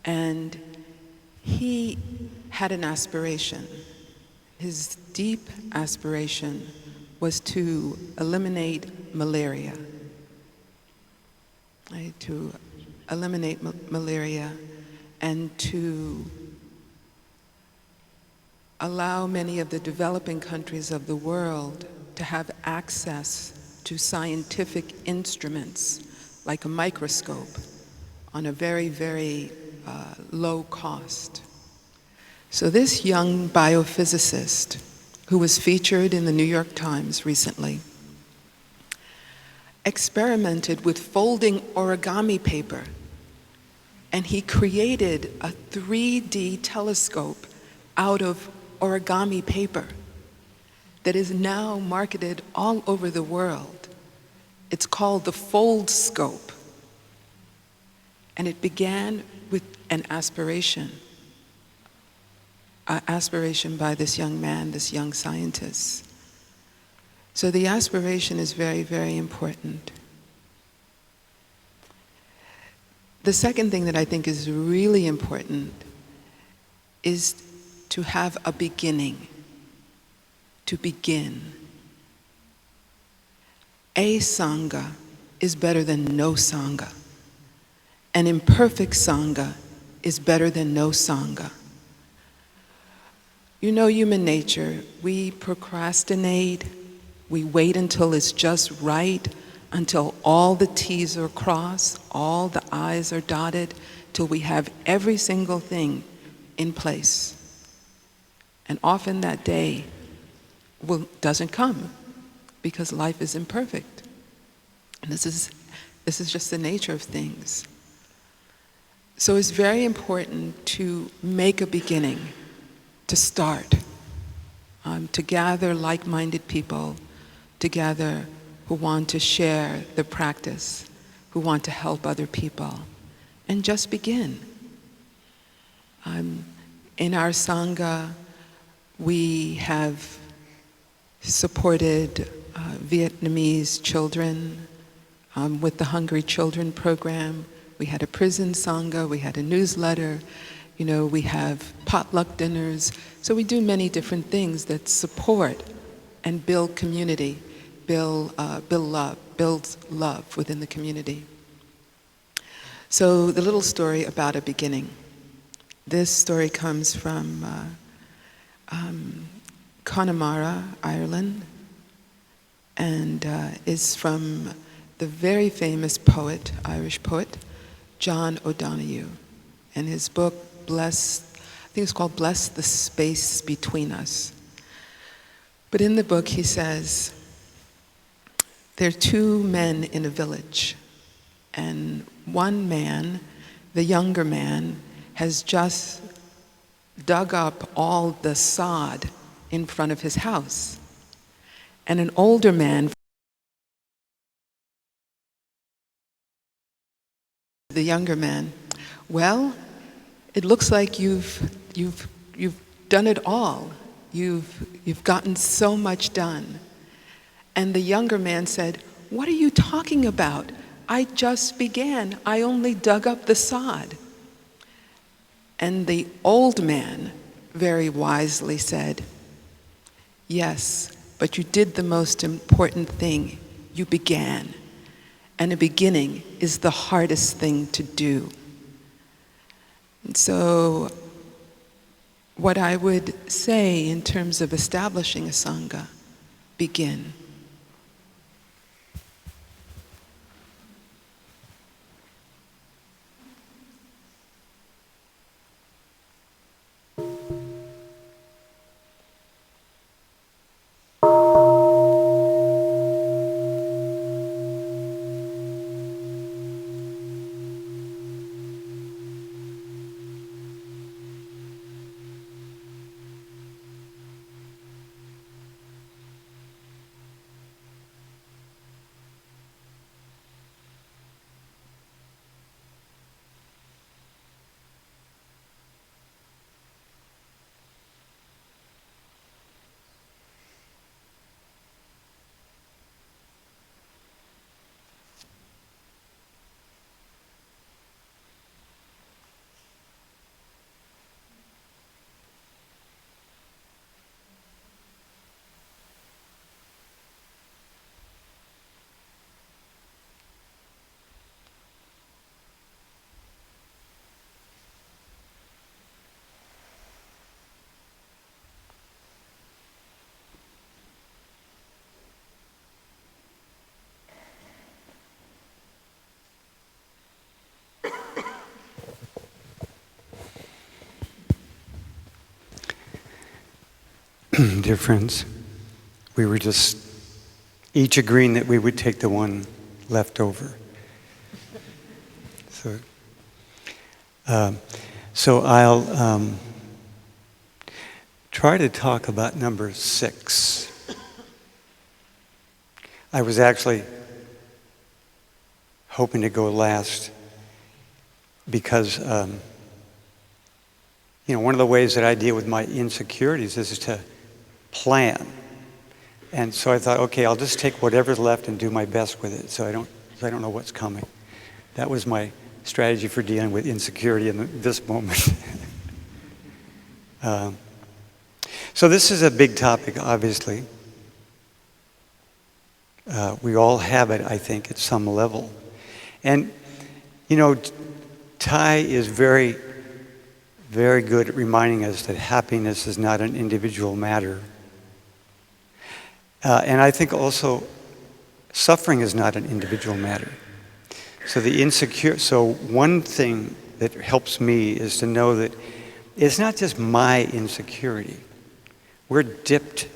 and he had an aspiration. His deep aspiration was to eliminate malaria, right? To eliminate malaria and to allow many of the developing countries of the world to have access to scientific instruments like a microscope on a very, very low cost. So this young biophysicist, who was featured in the New York Times recently, experimented with folding origami paper, and he created a 3D telescope out of origami paper that is now marketed all over the world. It's called the Foldscope. And it began with an aspiration by this young man, this young scientist. So the aspiration is very, very important. The second thing that I think is really important is to have a beginning, to begin. A Sangha is better than no Sangha. An imperfect Sangha is better than no Sangha. You know human nature. We procrastinate. We wait until it's just right, until all the T's are crossed, all the I's are dotted, till we have every single thing in place. And often that day doesn't come because life is imperfect. And this is just the nature of things. So it's very important to make a beginning, to start, to gather like-minded people together who want to share the practice, who want to help other people, and just begin. In our Sangha, we have supported Vietnamese children with the Hungry Children program. We had a prison Sangha, we had a newsletter, we have potluck dinners. So we do many different things that support and build community, builds love within the community. So the little story about a beginning. This story comes from Connemara, Ireland, and is from the very famous poet, Irish poet, John O'Donoghue. And his book, I think it's called Bless the Space Between Us. But in the book he says, there are two men in a village, and one man, the younger man, has just dug up all the sod in front of his house. And an older man, the younger man, well, it looks like you've done it all. You've gotten so much done. And the younger man said, what are you talking about? I just began. I only dug up the sod. And the old man very wisely said, yes, but you did the most important thing. You began. And a beginning is the hardest thing to do. And so what I would say in terms of establishing a Sangha, begin. Dear friends, we were just each agreeing that we would take the one left over. So I'll try to talk about number 6. I was actually hoping to go last because one of the ways that I deal with my insecurities is to plan. And so I thought, okay, I'll just take whatever's left and do my best with it so I don't know what's coming. That was my strategy for dealing with insecurity in this moment. So this is a big topic, obviously. We all have it, I think, at some level. And, you know, Thai is very, very good at reminding us that happiness is not an individual matter. And I think also suffering is not an individual matter. So one thing that helps me is to know that it's not just my insecurity. We're dipped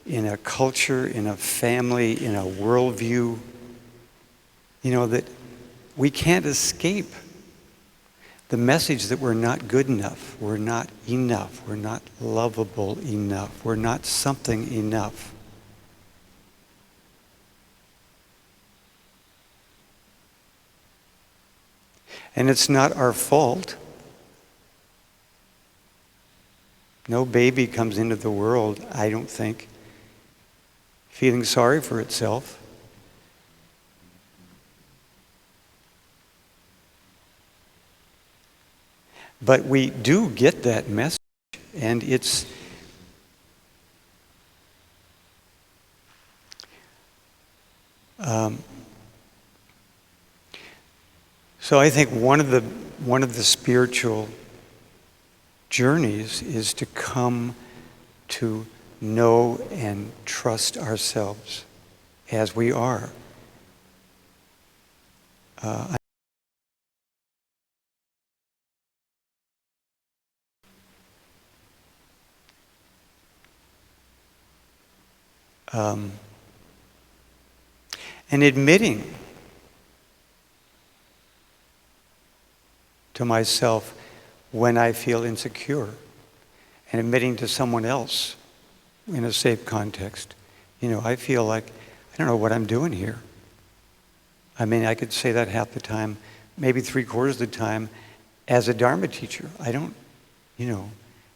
in a culture, in a family, in a worldview, you know, that we can't escape the message that we're not good enough, we're not enough, we're not lovable enough, we're not something enough. And it's not our fault. No baby comes into the world, I don't think, feeling sorry for itself. But we do get that message, and it's so I think one of the spiritual journeys is to come to know and trust ourselves as we are. And admitting to myself when I feel insecure, and admitting to someone else in a safe context, you know, I feel like I don't know what I'm doing here. I mean, I could say that half the time, maybe 3/4 of the time, as a Dharma teacher. I don't, you know,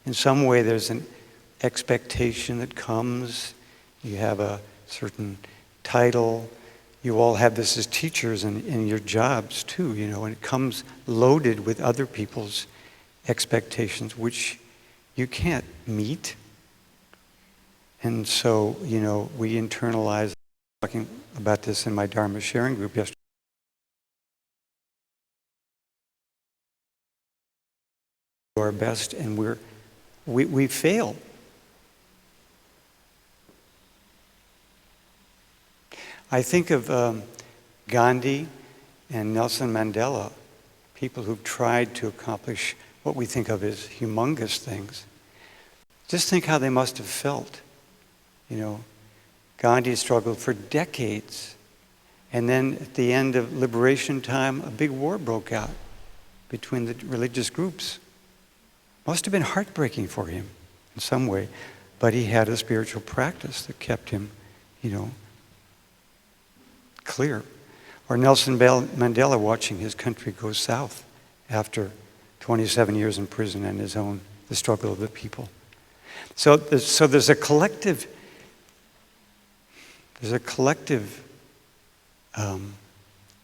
in some way there's an expectation that comes. You have a certain title. You all have this as teachers in your jobs too, you know, and it comes loaded with other people's expectations, which you can't meet. And so, you know, we internalize, talking about this in my Dharma sharing group yesterday. Our best, and we fail. I think of Gandhi and Nelson Mandela, people who've tried to accomplish what we think of as humongous things. Just think how they must have felt. You know, Gandhi struggled for decades, and then at the end of liberation time, a big war broke out between the religious groups. Must have been heartbreaking for him in some way, but he had a spiritual practice that kept him, you know, clear. Or Nelson Mandela watching his country go south after 27 years in prison and the struggle of the people. So there's a collective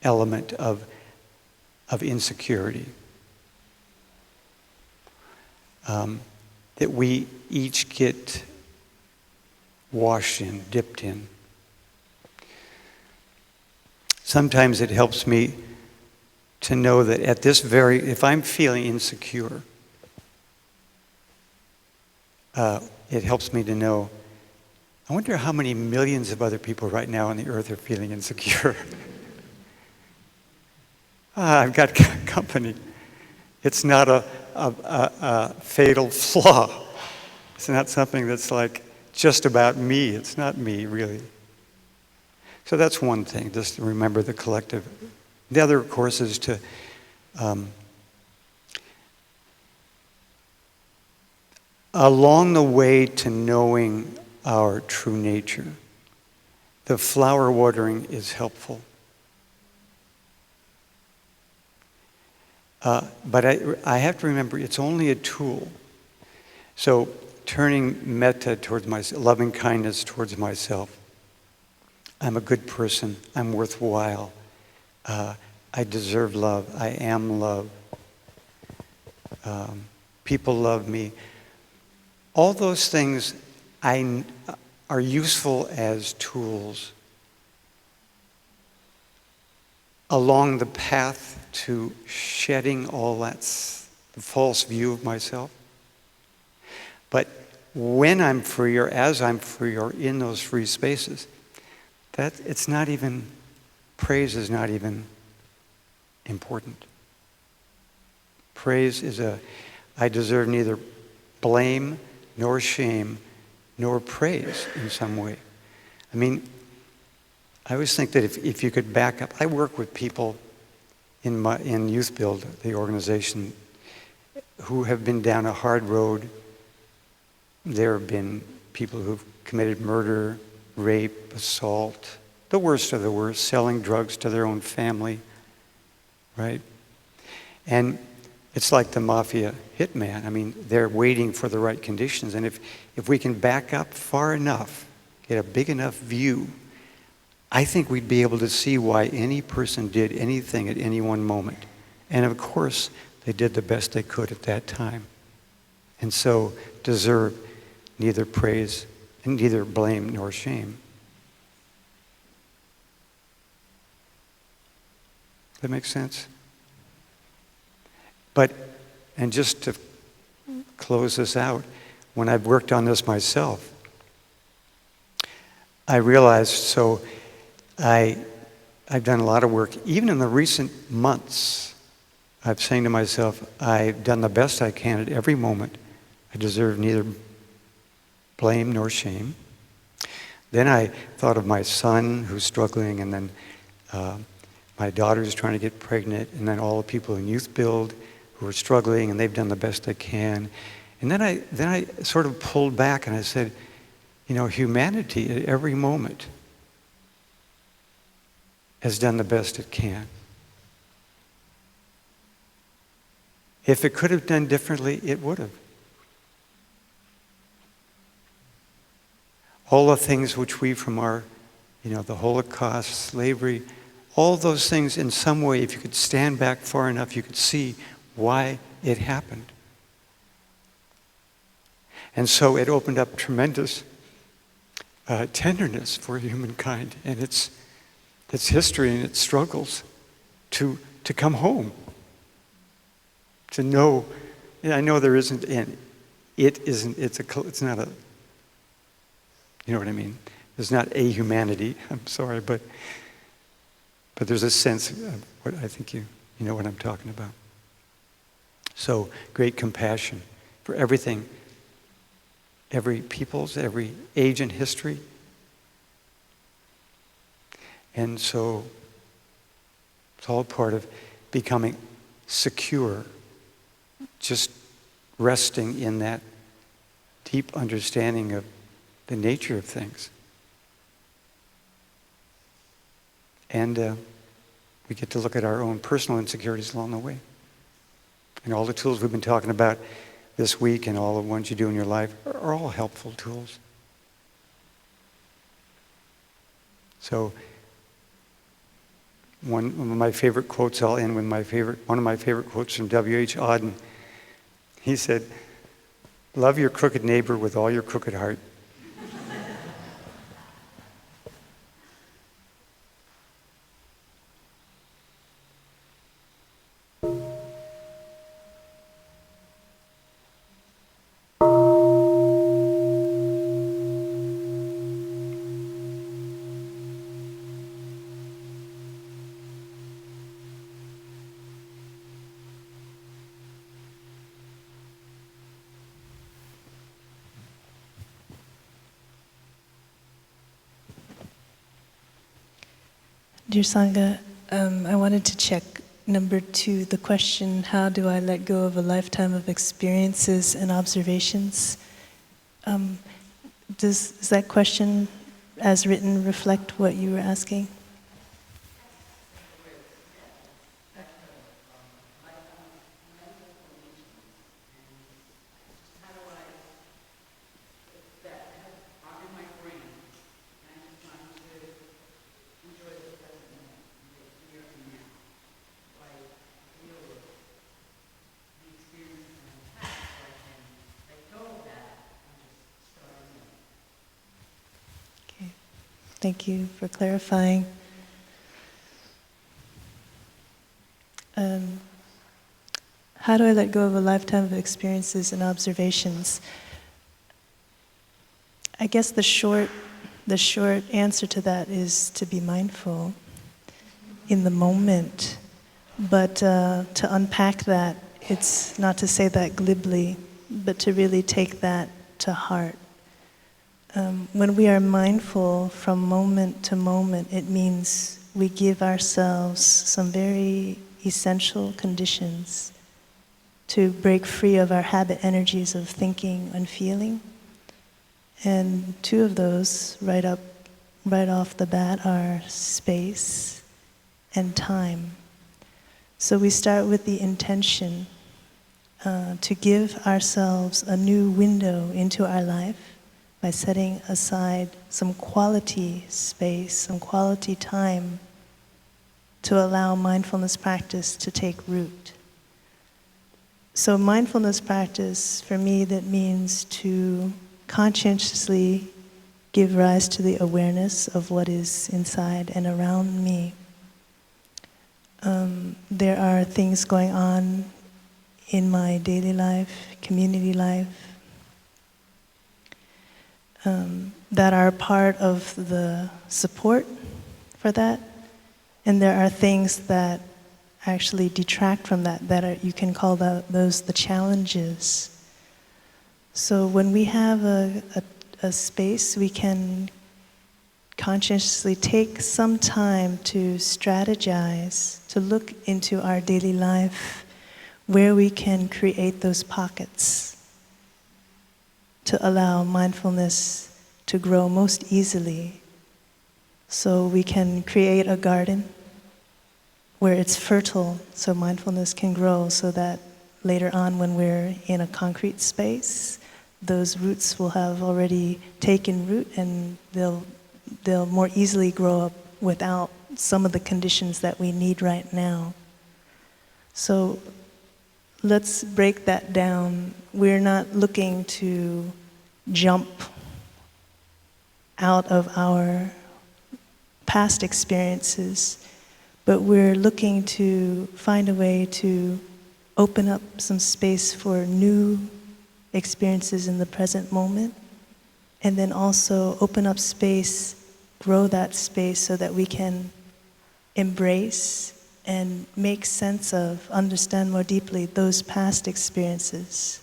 element of insecurity that we each get washed in, dipped in. Sometimes it helps me to know that if I'm feeling insecure, it helps me to know, I wonder how many millions of other people right now on the earth are feeling insecure. I've got company. It's not a fatal flaw. It's not something that's like just about me. It's not me, really. So that's one thing, just to remember the collective. The other, of course, is to along the way to knowing our true nature, the flower watering is helpful. But I have to remember it's only a tool. So turning metta towards myself, loving kindness towards myself. I'm a good person. I'm worthwhile. I deserve love. I am love. People love me. All those things are useful as tools along the path to shedding all that the false view of myself. But when I'm free, or as I'm free, or in those free spaces, that it's not even, praise is not even important. Praise is I deserve neither blame nor shame nor praise in some way. I mean, I always think that if you could back up, I work with people in Youth Build, the organization, who have been down a hard road. There have been people who've committed murder, rape, assault, the worst of the worst, selling drugs to their own family, right? And it's like the mafia hitman. I mean, they're waiting for the right conditions. And if we can back up far enough, get a big enough view, I think we'd be able to see why any person did anything at any one moment. And of course, they did the best they could at that time. And so deserve neither praise, and neither blame nor shame. That makes sense? But, and just to close this out, when I've worked on this myself, I realized, so I've done a lot of work, even in the recent months, I'm saying to myself, I've done the best I can at every moment. I deserve neither blame nor shame. Then I thought of my son who's struggling, and then my daughter's trying to get pregnant, and then all the people in Youth Build who are struggling, and they've done the best they can. And then I sort of pulled back and I said, you know, humanity at every moment has done the best it can. If it could have done differently, it would have. All the things which we from our, you know, the Holocaust, slavery, all those things in some way, if you could stand back far enough, you could see why it happened. And so it opened up tremendous tenderness for humankind and its history and its struggles to come home. To know, and I know there isn't, and it's not a, you know what I mean? There's not a humanity, I'm sorry, but there's a sense of what I think you know what I'm talking about. So great compassion for everything, every people's, every age in history. And so it's all part of becoming secure, just resting in that deep understanding of the nature of things. And we get to look at our own personal insecurities along the way. And all the tools we've been talking about this week and all the ones you do in your life are all helpful tools. So one of my favorite quotes, I'll end with one of my favorite quotes from W.H. Auden. He said, "Love your crooked neighbor with all your crooked heart." Dear Sangha, I wanted to check number 2, the question, how do I let go of a lifetime of experiences and observations? Does that question, as written, reflect what you were asking? Thank you for clarifying. how do I let go of a lifetime of experiences and observations? I guess the short answer to that is to be mindful in the moment. But to unpack that, it's not to say that glibly, but to really take that to heart. When we are mindful from moment to moment, it means we give ourselves some very essential conditions to break free of our habit energies of thinking and feeling. And two of those, right off the bat, are space and time. So we start with the intention to give ourselves a new window into our life by setting aside some quality space, some quality time to allow mindfulness practice to take root. So mindfulness practice, for me, that means to conscientiously give rise to the awareness of what is inside and around me. There are things going on in my daily life, community life, that are part of the support for that. And there are things that actually detract from that, you can call those the challenges. So when we have a space, we can consciously take some time to strategize, to look into our daily life, where we can create those pockets to allow mindfulness to grow most easily. So we can create a garden where it's fertile, so mindfulness can grow, so that later on when we're in a concrete space, those roots will have already taken root and they'll more easily grow up without some of the conditions that we need right now. So let's break that down. We're not looking to jump out of our past experiences, but we're looking to find a way to open up some space for new experiences in the present moment, and then also open up space, grow that space so that we can embrace and make sense of, understand more deeply those past experiences.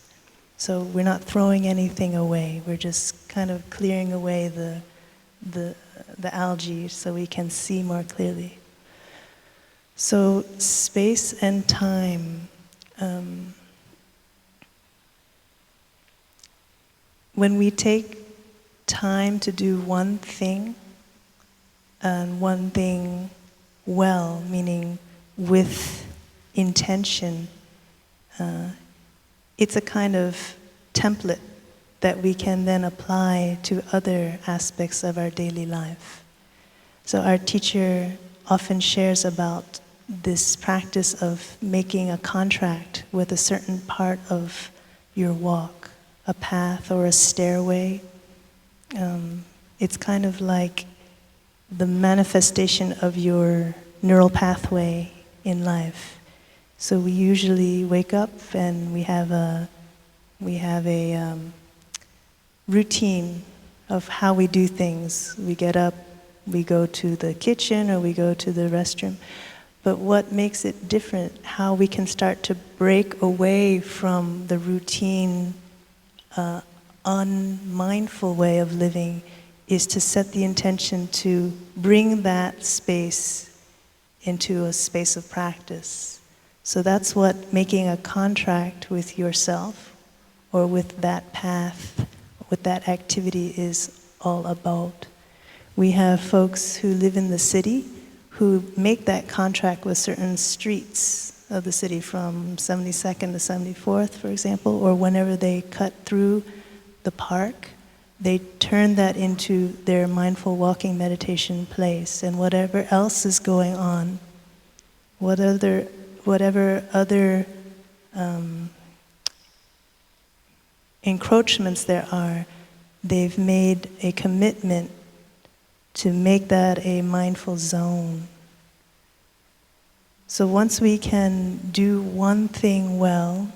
So we're not throwing anything away, we're just kind of clearing away the algae so we can see more clearly. So space and time. When we take time to do one thing, and one thing well, meaning with intention, it's a kind of template that we can then apply to other aspects of our daily life. So our teacher often shares about this practice of making a contract with a certain part of your walk, a path or a stairway. It's kind of like the manifestation of your neural pathway in life. So we usually wake up and we have a routine of how we do things. We get up, we go to the kitchen or we go to the restroom. But what makes it different, how we can start to break away from the routine, unmindful way of living, is to set the intention to bring that space into a space of practice. So that's what making a contract with yourself or with that path, with that activity is all about. We have folks who live in the city who make that contract with certain streets of the city, from 72nd to 74th, for example, or whenever they cut through the park, they turn that into their mindful walking meditation place, and whatever else is going on, whatever other encroachments there are, they've made a commitment to make that a mindful zone. So once we can do one thing well,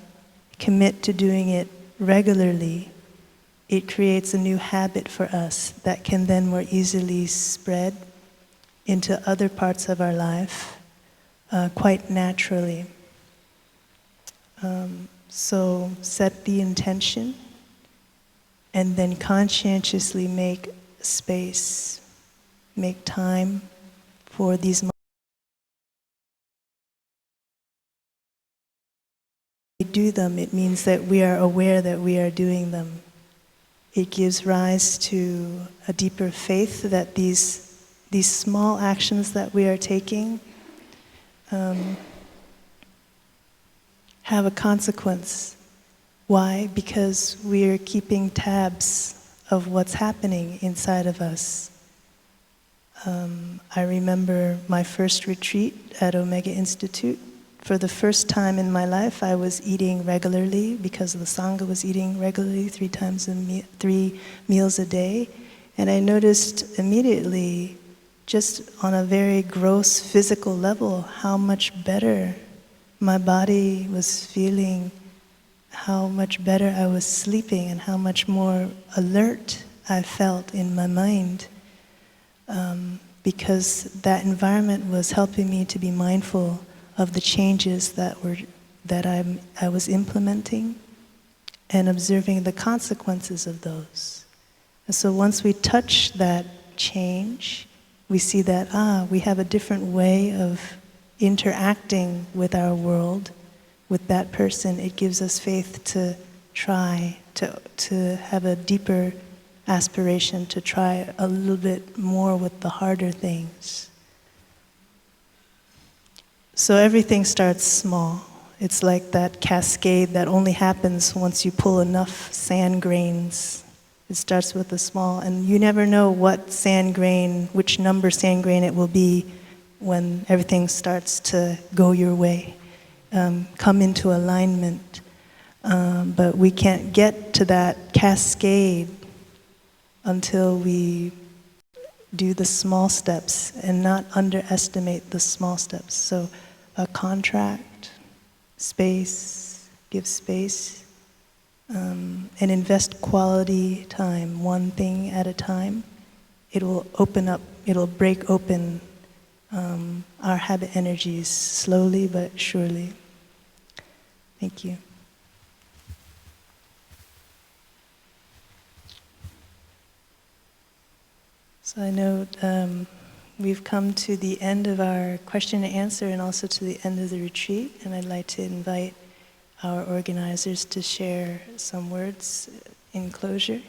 commit to doing it regularly, it creates a new habit for us that can then more easily spread into other parts of our life quite naturally. So set the intention and then conscientiously make space, make time for these moments. We do them, it means that we are aware that we are doing them. It gives rise to a deeper faith that these small actions that we are taking have a consequence. Why? Because we are keeping tabs of what's happening inside of us. I remember my first retreat at Omega Institute. For the first time in my life, I was eating regularly because the Sangha was eating regularly 3 meals a day. And I noticed immediately, just on a very gross physical level, how much better my body was feeling, how much better I was sleeping, and how much more alert I felt in my mind. Because that environment was helping me to be mindful of the changes that I was implementing and observing the consequences of those. And so once we touch that change, we see that, we have a different way of interacting with our world, with that person. It gives us faith to try, to have a deeper aspiration, to try a little bit more with the harder things. So everything starts small. It's like that cascade that only happens once you pull enough sand grains. It starts with the small, and you never know what sand grain, which number sand grain it will be when everything starts to go your way, come into alignment. But we can't get to that cascade until we do the small steps and not underestimate the small steps. So a contract, space, give space, and invest quality time, one thing at a time. It will open up, it'll break open our habit energies slowly but surely. Thank you. So I know we've come to the end of our question and answer and also to the end of the retreat, and I'd like to invite our organizers to share some words in closure.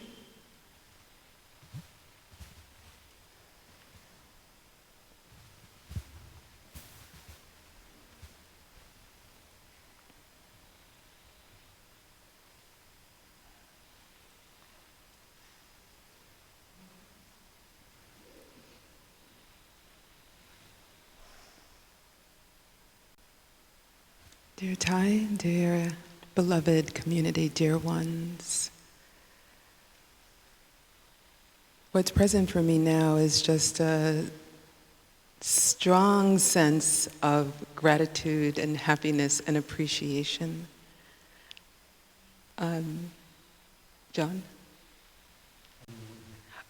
Dear Thai, dear beloved community, dear ones, what's present for me now is just a strong sense of gratitude and happiness and appreciation. John?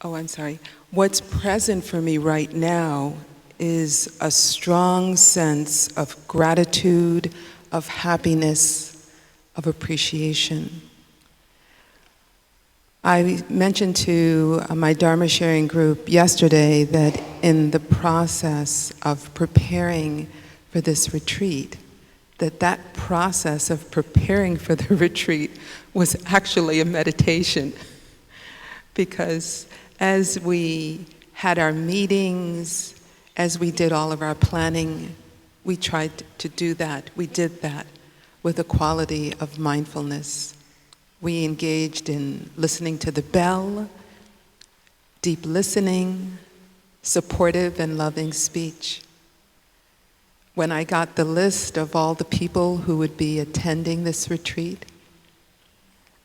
Oh, I'm sorry. What's present for me right now is a strong sense of gratitude, of happiness, of appreciation. I mentioned to my Dharma sharing group yesterday that in the process of preparing for this retreat, that process of preparing for the retreat was actually a meditation. Because as we had our meetings, as we did all of our planning, we tried to do that. We did that with a quality of mindfulness. We engaged in listening to the bell, deep listening, supportive and loving speech. When I got the list of all the people who would be attending this retreat,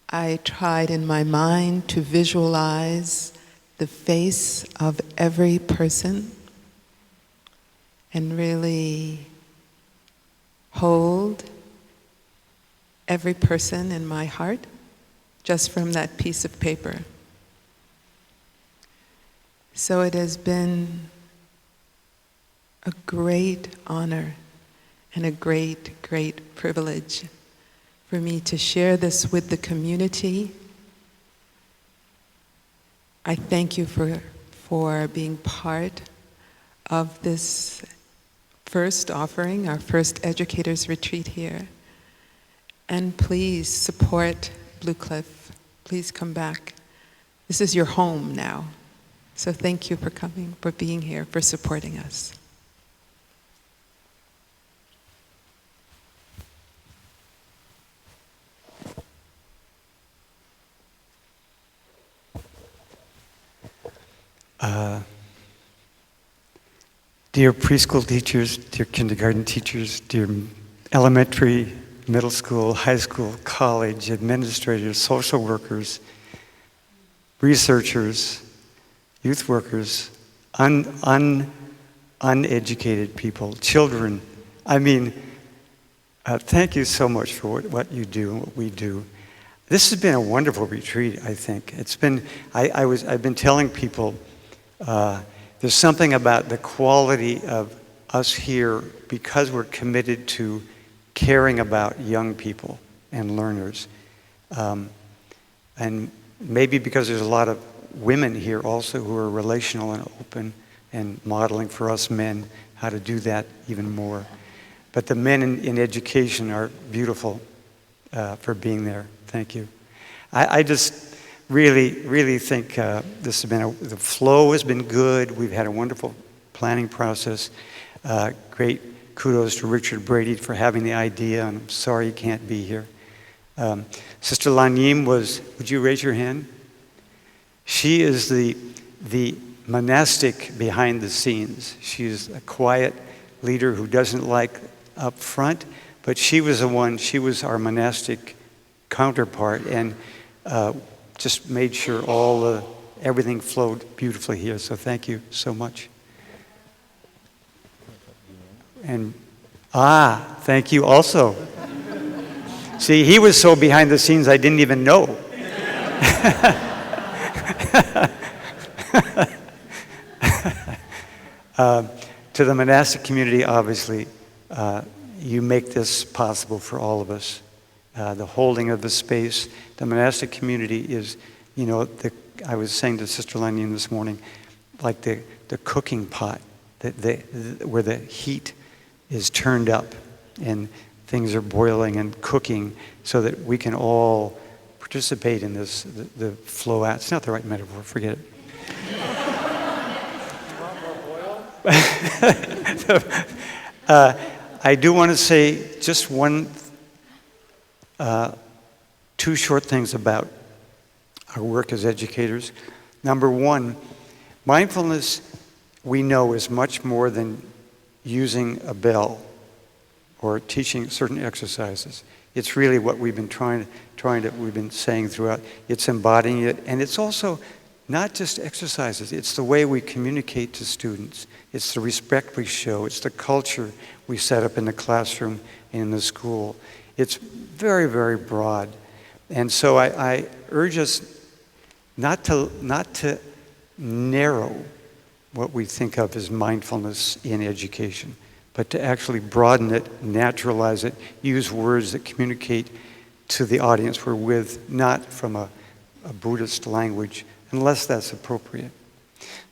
I tried in my mind to visualize the face of every person and really hold every person in my heart just from that piece of paper. So it has been a great honor and a great, great privilege for me to share this with the community. I thank you for being part of this first offering, our first Educators Retreat here. And please support Blue Cliff. Please come back. This is your home now. So thank you for coming, for being here, for supporting us. Dear preschool teachers, dear kindergarten teachers, dear elementary, middle school, high school, college, administrators, social workers, researchers, youth workers, uneducated people, children. I mean, thank you so much for what you do and what we do. This has been a wonderful retreat, I think. It's been, I've been telling people, there's something about the quality of us here because we're committed to caring about young people and learners. And maybe because there's a lot of women here also who are relational and open and modeling for us men how to do that even more. But the men in education are beautiful for being there. Thank you. I just really think this has been, the flow has been good. We've had a wonderful planning process. Great kudos to Richard Brady for having the idea, and I'm sorry he can't be here. Sister Lanyim would you raise your hand? She is the monastic behind the scenes. She's a quiet leader who doesn't like up front, but she was our monastic counterpart, and just made sure everything flowed beautifully here. So thank you so much. And thank you also. See, he was so behind the scenes I didn't even know. To the monastic community, obviously, you make this possible for all of us. The holding of the space. The monastic community is, I was saying to Sister Lanyon this morning, like the cooking pot, where the heat is turned up and things are boiling and cooking so that we can all participate in this, the flow out. It's not the right metaphor, forget it. I do want to say just two short things about our work as educators. Number one, mindfulness, we know, is much more than using a bell or teaching certain exercises. It's really what we've been we've been saying throughout. It's embodying it, and it's also not just exercises. It's the way we communicate to students. It's the respect we show. It's the culture we set up in the classroom and in the school. It's very, very broad. And so I urge us not to narrow what we think of as mindfulness in education, but to actually broaden it, naturalize it, use words that communicate to the audience we're with, not from a Buddhist language, unless that's appropriate.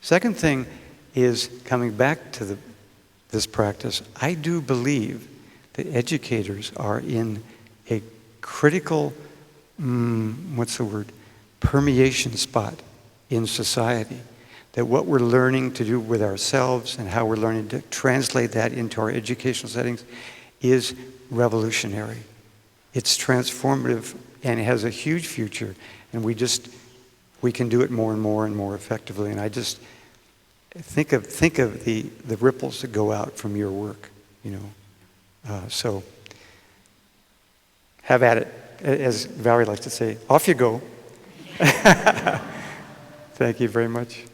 Second thing is, coming back to this practice, I do believe that educators are in a critical, permeation spot in society. That what we're learning to do with ourselves and how we're learning to translate that into our educational settings is revolutionary. It's transformative and it has a huge future, and we can do it more and more and more effectively. And I just think of the ripples that go out from your work, so have at it, as Valerie likes to say. Off you go. Thank you very much.